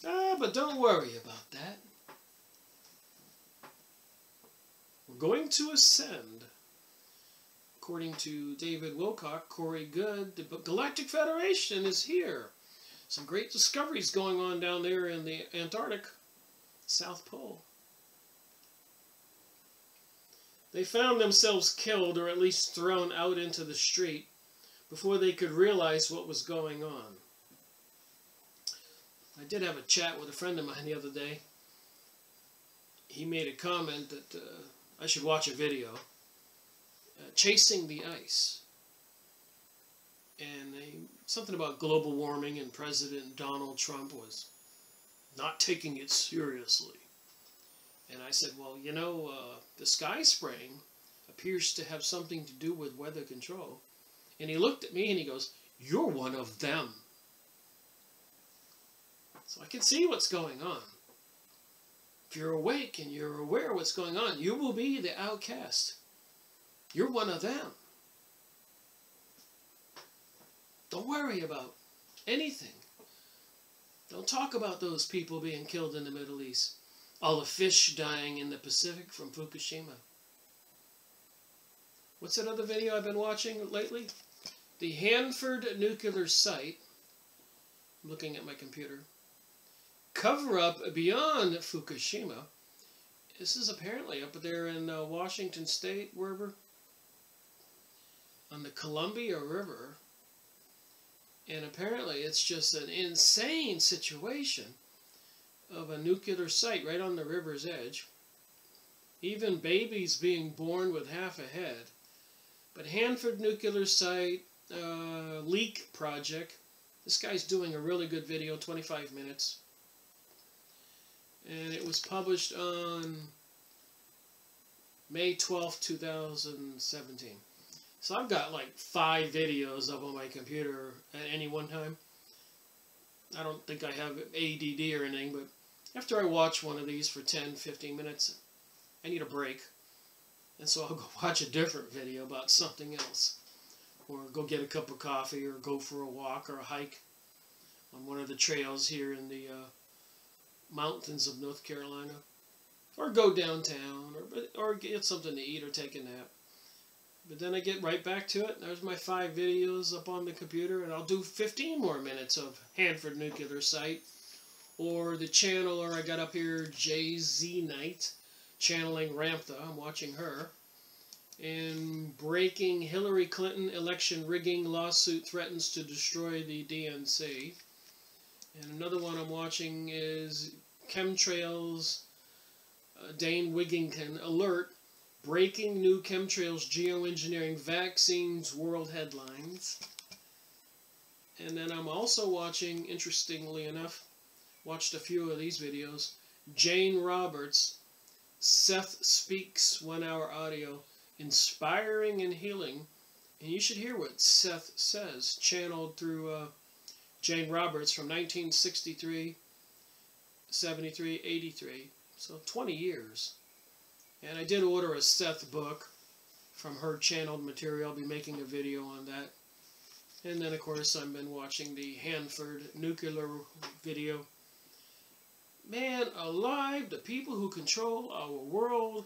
But don't worry about that. We're going to ascend. According to David Wilcock, Corey Good, the Galactic Federation is here. Some great discoveries going on down there in the Antarctic, South Pole. They found themselves killed, or at least thrown out into the street, before they could realize what was going on. I did have a chat with a friend of mine the other day. He made a comment that I should watch a video. Chasing the Ice. and something about global warming, and President Donald Trump was not taking it seriously. And I said, well, you know, the sky spraying appears to have something to do with weather control. And he looked at me and he goes, "You're one of them." So I can see what's going on. If you're awake and you're aware of what's going on, you will be the outcast. You're one of them. Don't worry about anything. Don't talk about those people being killed in the Middle East. All the fish dying in the Pacific from Fukushima. What's that other video I've been watching lately? The Hanford nuclear site. I'm looking at my computer. Cover up beyond Fukushima. This is apparently up there in Washington State, wherever, on the Columbia River. And apparently it's just an insane situation of a nuclear site right on the river's edge. Even babies being born with half a head. But Hanford nuclear site leak project. This guy's doing a really good video, 25 minutes. And it was published on May 12th, 2017. So I've got like 5 videos up on my computer at any one time. I don't think I have ADD or anything, but after I watch one of these for 10, 15 minutes, I need a break. And so I'll go watch a different video about something else. Or go get a cup of coffee, or go for a walk or a hike on one of the trails here in the mountains of North Carolina. Or go downtown, or get something to eat or take a nap. But then I get right back to it. There's my 5 videos up on the computer, and I'll do 15 more minutes of Hanford nuclear site. Or the channeler I got up here, JZ Knight, channeling Ramtha. I'm watching her. And breaking Hillary Clinton election rigging lawsuit threatens to destroy the DNC. And another one I'm watching is Chemtrails, Dane Wigington alert, breaking new chemtrails geoengineering vaccines world headlines. And then I'm also watching, interestingly enough, watched a few of these videos, Jane Roberts, Seth Speaks 1 hour audio, inspiring and healing. And you should hear what Seth says, channeled through Jane Roberts from 1963, 73, 83. So 20 years. And I did order a Seth book from her channeled material. I'll be making a video on that. And then, of course, I've been watching the Hanford nuclear video. Man alive, the people who control our world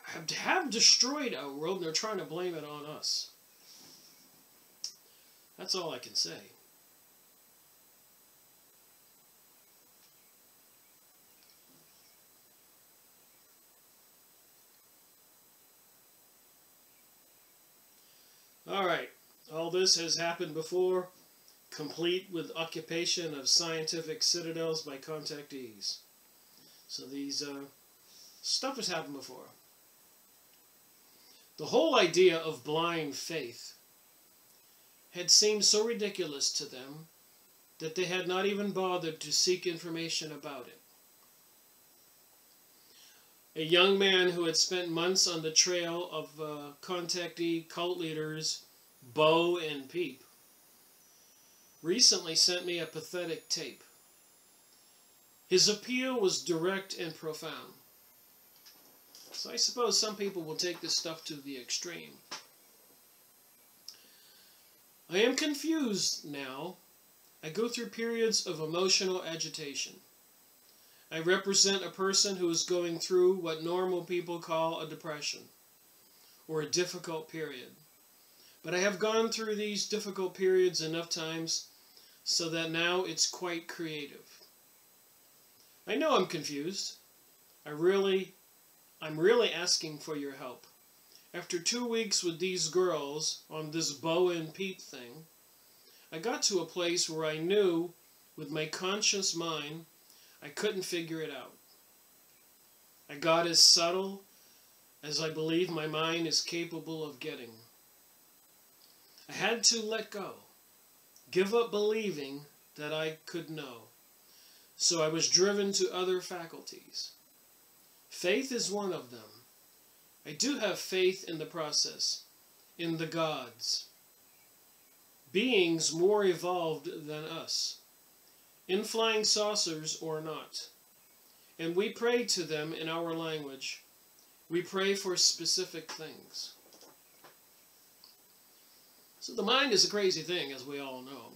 have destroyed our world, and they're trying to blame it on us. That's all I can say. Alright, all this has happened before, complete with occupation of scientific citadels by contactees. So these stuff has happened before. The whole idea of blind faith had seemed so ridiculous to them that they had not even bothered to seek information about it. A young man who had spent months on the trail of contactee cult leaders Bo and Peep recently sent me a pathetic tape. His appeal was direct and profound. So I suppose some people will take this stuff to the extreme. I am confused now. I go through periods of emotional agitation. I represent a person who is going through what normal people call a depression, or a difficult period. But I have gone through these difficult periods enough times so that now it's quite creative. I know I'm confused. I'm really asking for your help. After 2 weeks with these girls on this Bo and Peep thing, I got to a place where I knew, with my conscious mind, I couldn't figure it out. I got as subtle as I believe my mind is capable of getting. I had to let go, give up believing that I could know. So I was driven to other faculties. Faith is one of them. I do have faith in the process, in the gods, beings more evolved than us, in flying saucers or not. And we pray to them in our language. We pray for specific things. So the mind is a crazy thing, as we all know.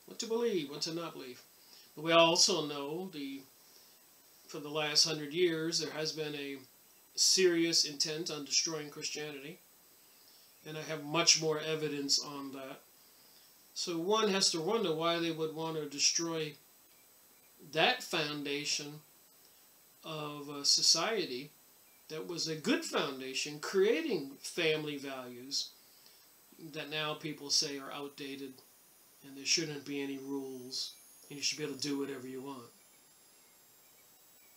What to believe, what to not believe. But we also know for the last 100 years there has been a serious intent on destroying Christianity. And I have much more evidence on that. So one has to wonder why they would want to destroy that foundation of a society that was a good foundation, creating family values that now people say are outdated and there shouldn't be any rules and you should be able to do whatever you want.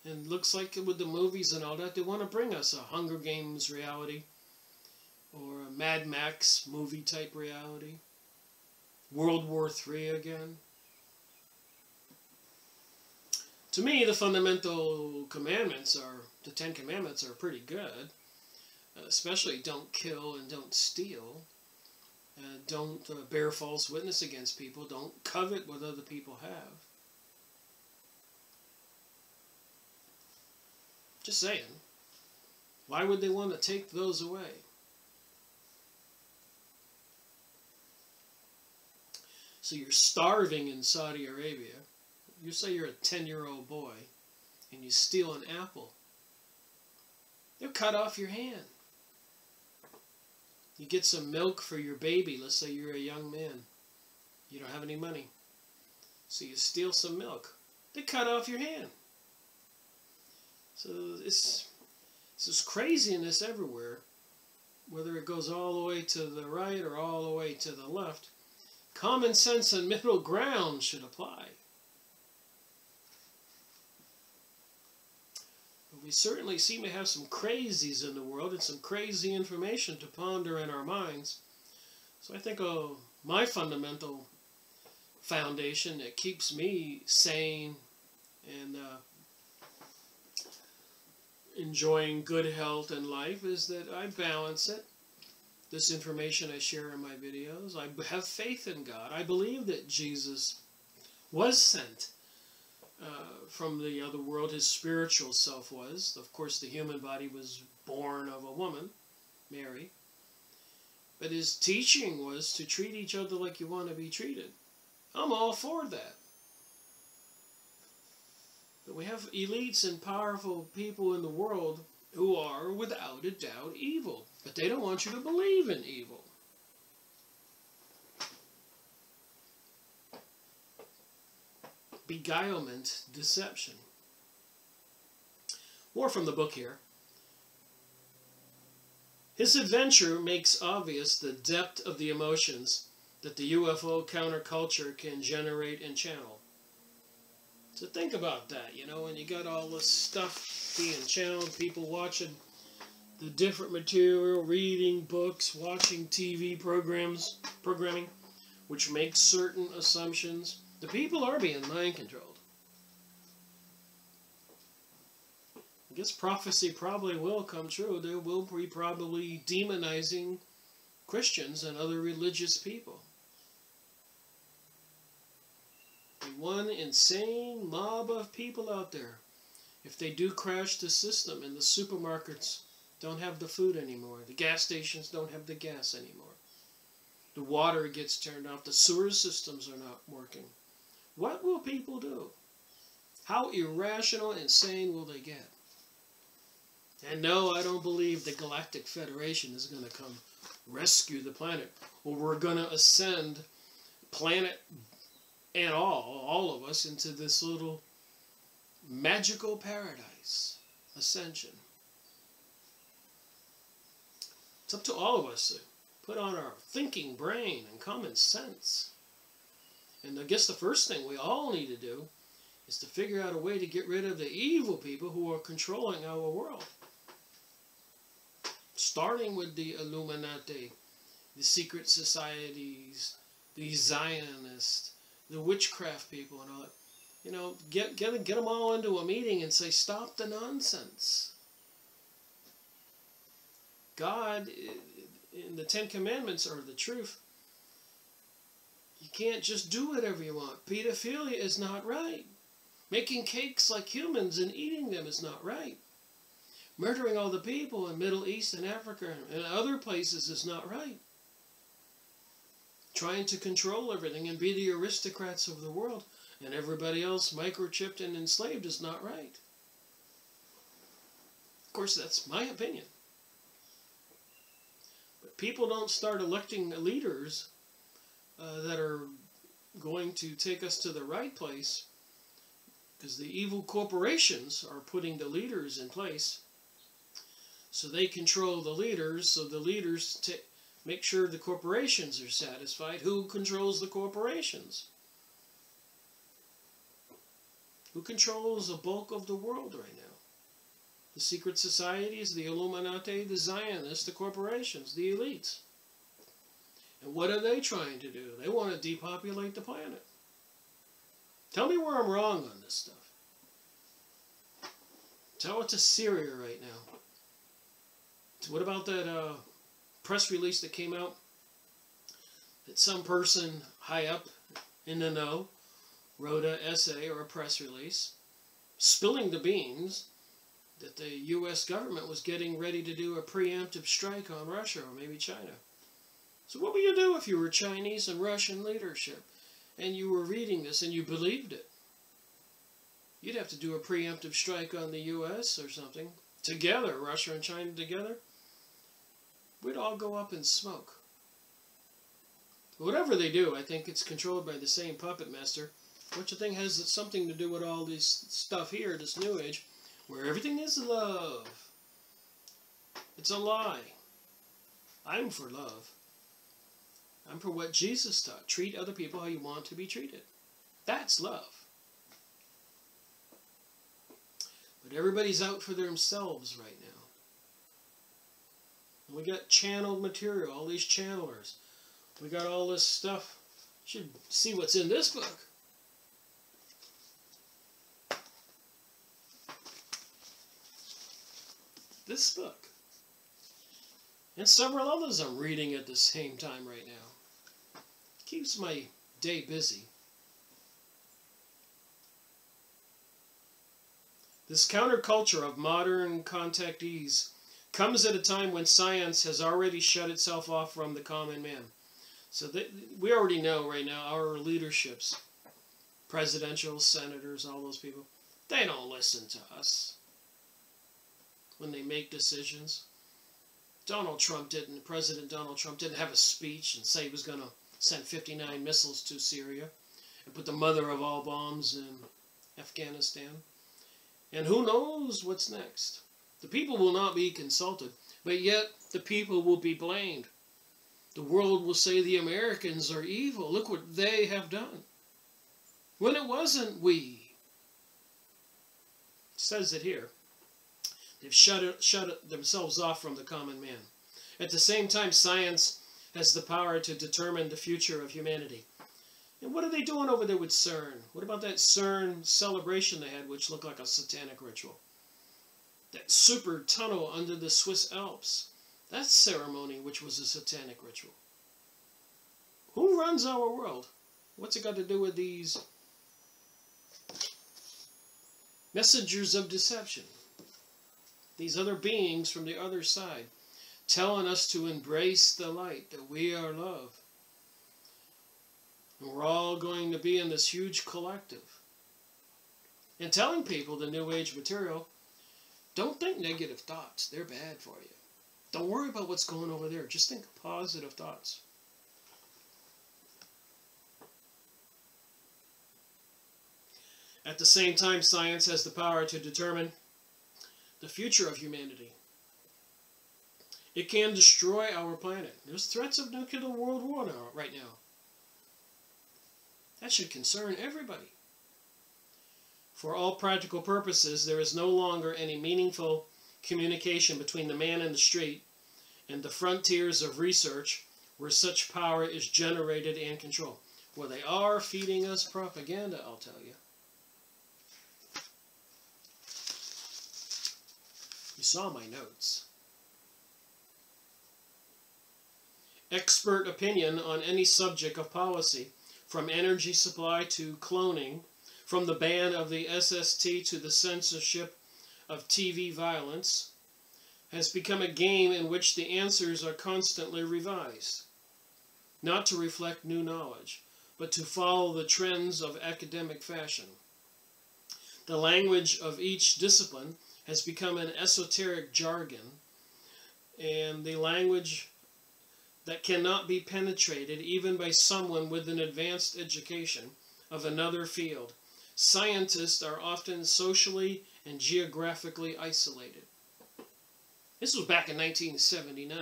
And looks like with the movies and all that, they want to bring us a Hunger Games reality or a Mad Max movie type reality. World War III again. To me, the fundamental commandments the 10 Commandments are pretty good. Especially don't kill and don't steal. Don't bear false witness against people. Don't covet what other people have. Just saying. Why would they want to take those away? So you're starving in Saudi Arabia. You say you're a 10-year-old boy and you steal an apple. They'll cut off your hand. You get some milk for your baby. Let's say you're a young man. You don't have any money. So you steal some milk. They cut off your hand. So it's this craziness everywhere. Whether it goes all the way to the right or all the way to the left. Common sense and middle ground should apply. But we certainly seem to have some crazies in the world and some crazy information to ponder in our minds. So I think my fundamental foundation that keeps me sane and enjoying good health and life is that I balance it. This information I share in my videos. I have faith in God. I believe that Jesus was sent from the other world. His spiritual self was. Of course, the human body was born of a woman, Mary. But his teaching was to treat each other like you want to be treated. I'm all for that. But we have elites and powerful people in the world who are, without a doubt, evil. But they don't want you to believe in evil. Beguilement, deception. More from the book here. His adventure makes obvious the depth of the emotions that the UFO counterculture can generate and channel. So think about that, when you got all this stuff being channeled, people watching the different material, reading books, watching TV programming, which makes certain assumptions. The people are being mind controlled. I guess prophecy probably will come true. There will be probably demonizing Christians and other religious people. One insane mob of people out there. If they do crash the system and the supermarkets don't have the food anymore, the gas stations don't have the gas anymore, the water gets turned off, the sewer systems are not working, what will people do? How irrational, insane will they get? And no, I don't believe the Galactic Federation is going to come rescue the planet, or we're going to ascend planet and all of us, into this little magical paradise. Ascension. It's up to all of us to put on our thinking brain and common sense. And I guess the first thing we all need to do is to figure out a way to get rid of the evil people who are controlling our world. Starting with the Illuminati, the secret societies, the Zionists, the witchcraft people and all that. You know, get them all into a meeting and say, stop the nonsense. God, in the Ten Commandments, are the truth. You can't just do whatever you want. Pedophilia is not right. Making cakes like humans and eating them is not right. Murdering all the people in Middle East and Africa and other places is not right. Trying to control everything and be the aristocrats of the world and everybody else microchipped and enslaved is not right. Of course, that's my opinion. But people don't start electing leaders that are going to take us to the right place, because the evil corporations are putting the leaders in place. So they control the leaders, so the leaders make sure the corporations are satisfied. Who controls the corporations? Who controls the bulk of the world right now? The secret societies, the Illuminati, the Zionists, the corporations, the elites. And what are they trying to do? They want to depopulate the planet. Tell me where I'm wrong on this stuff. Tell it to Syria right now. What about that press release that came out that some person high up in the know wrote an essay or a press release spilling the beans that the U.S. government was getting ready to do a preemptive strike on Russia or maybe China. So what would you do if you were Chinese and Russian leadership and you were reading this and you believed it? You'd have to do a preemptive strike on the U.S. or something. Together, Russia and China together. We'd all go up in smoke. Whatever they do, I think it's controlled by the same puppet master, which I think has something to do with all this stuff here, this New Age, where everything is love. It's a lie. I'm for love. I'm for what Jesus taught. Treat other people how you want to be treated. That's love. But everybody's out for themselves right now. And we got channeled material, all these channelers. We got all this stuff. You should see what's in this book. This book. And several others I'm reading at the same time right now. Keeps my day busy. This counterculture of modern contactees comes at a time when science has already shut itself off from the common man. So we already know right now our leaderships, presidential, senators, all those people, they don't listen to us when they make decisions. President Donald Trump didn't have a speech and say he was going to send 59 missiles to Syria and put the mother of all bombs in Afghanistan. And who knows what's next? The people will not be consulted, but yet the people will be blamed. The world will say the Americans are evil. Look what they have done. When it wasn't we. It says it here. They've shut themselves off from the common man. At the same time, science has the power to determine the future of humanity. And what are they doing over there with CERN? What about that CERN celebration they had, which looked like a satanic ritual? That super tunnel under the Swiss Alps. That ceremony, which was a satanic ritual. Who runs our world? What's it got to do with these messengers of deception? These other beings from the other side, telling us to embrace the light, that we are love. And we're all going to be in this huge collective. And telling people the New Age material, don't think negative thoughts. They're bad for you. Don't worry about what's going over there. Just think positive thoughts. At the same time, science has the power to determine the future of humanity. It can destroy our planet. There's threats of nuclear world war right now. That should concern everybody. For all practical purposes, there is no longer any meaningful communication between the man in the street and the frontiers of research where such power is generated and controlled. Well, they are feeding us propaganda, I'll tell you. You saw my notes. Expert opinion on any subject of policy, from energy supply to cloning, from the ban of the SST to the censorship of TV violence, has become a game in which the answers are constantly revised, not to reflect new knowledge, but to follow the trends of academic fashion. The language of each discipline has become an esoteric jargon, and the language that cannot be penetrated even by someone with an advanced education of another field. Scientists are often socially and geographically isolated. This was back in 1979.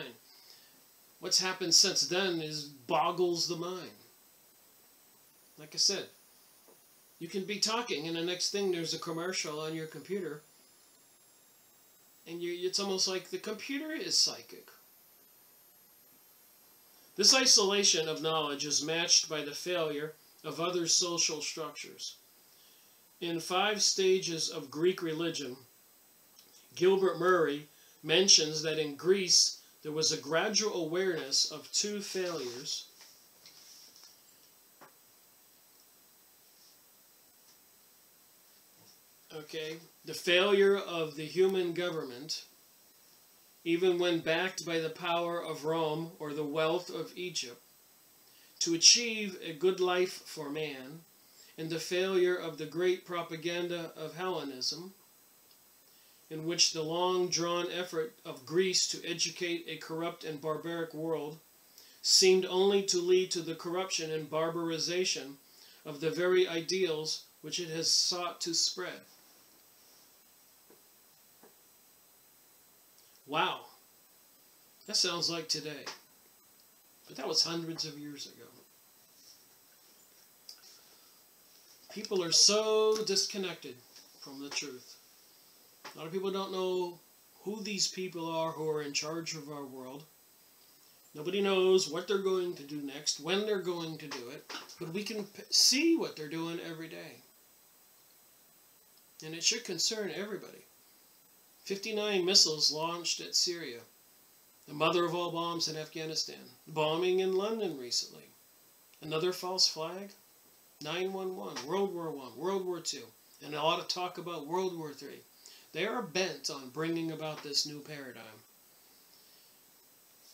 What's happened since then boggles the mind. Like I said, you can be talking and the next thing there's a commercial on your computer, and it's almost like the computer is psychic. This isolation of knowledge is matched by the failure of other social structures. In 5 Stages of Greek Religion, Gilbert Murray mentions that in Greece there was a gradual awareness of 2 failures. Okay, the failure of the human government, even when backed by the power of Rome or the wealth of Egypt, to achieve a good life for man, and the failure of the great propaganda of Hellenism, in which the long-drawn effort of Greece to educate a corrupt and barbaric world seemed only to lead to the corruption and barbarization of the very ideals which it has sought to spread. Wow, that sounds like today, but that was hundreds of years ago. People are so disconnected from the truth. A lot of people don't know who these people are who are in charge of our world. Nobody knows what they're going to do next, when they're going to do it, but we can see what they're doing every day. And it should concern everybody. 59 missiles launched at Syria, the mother of all bombs in Afghanistan, bombing in London recently, another false flag, 9/11, World War I, World War II, and a lot of talk about World War III. They are bent on bringing about this new paradigm.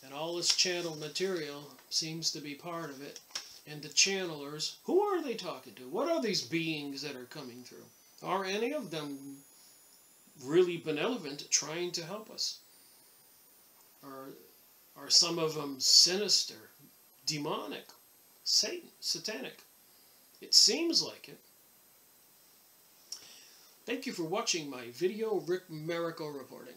And all this channeled material seems to be part of it. And the channelers, who are they talking to? What are these beings that are coming through? Are any of them really benevolent, trying to help us? Are some of them sinister, demonic, satanic? It seems like it. Thank you for watching my video, Rick Miracle reporting.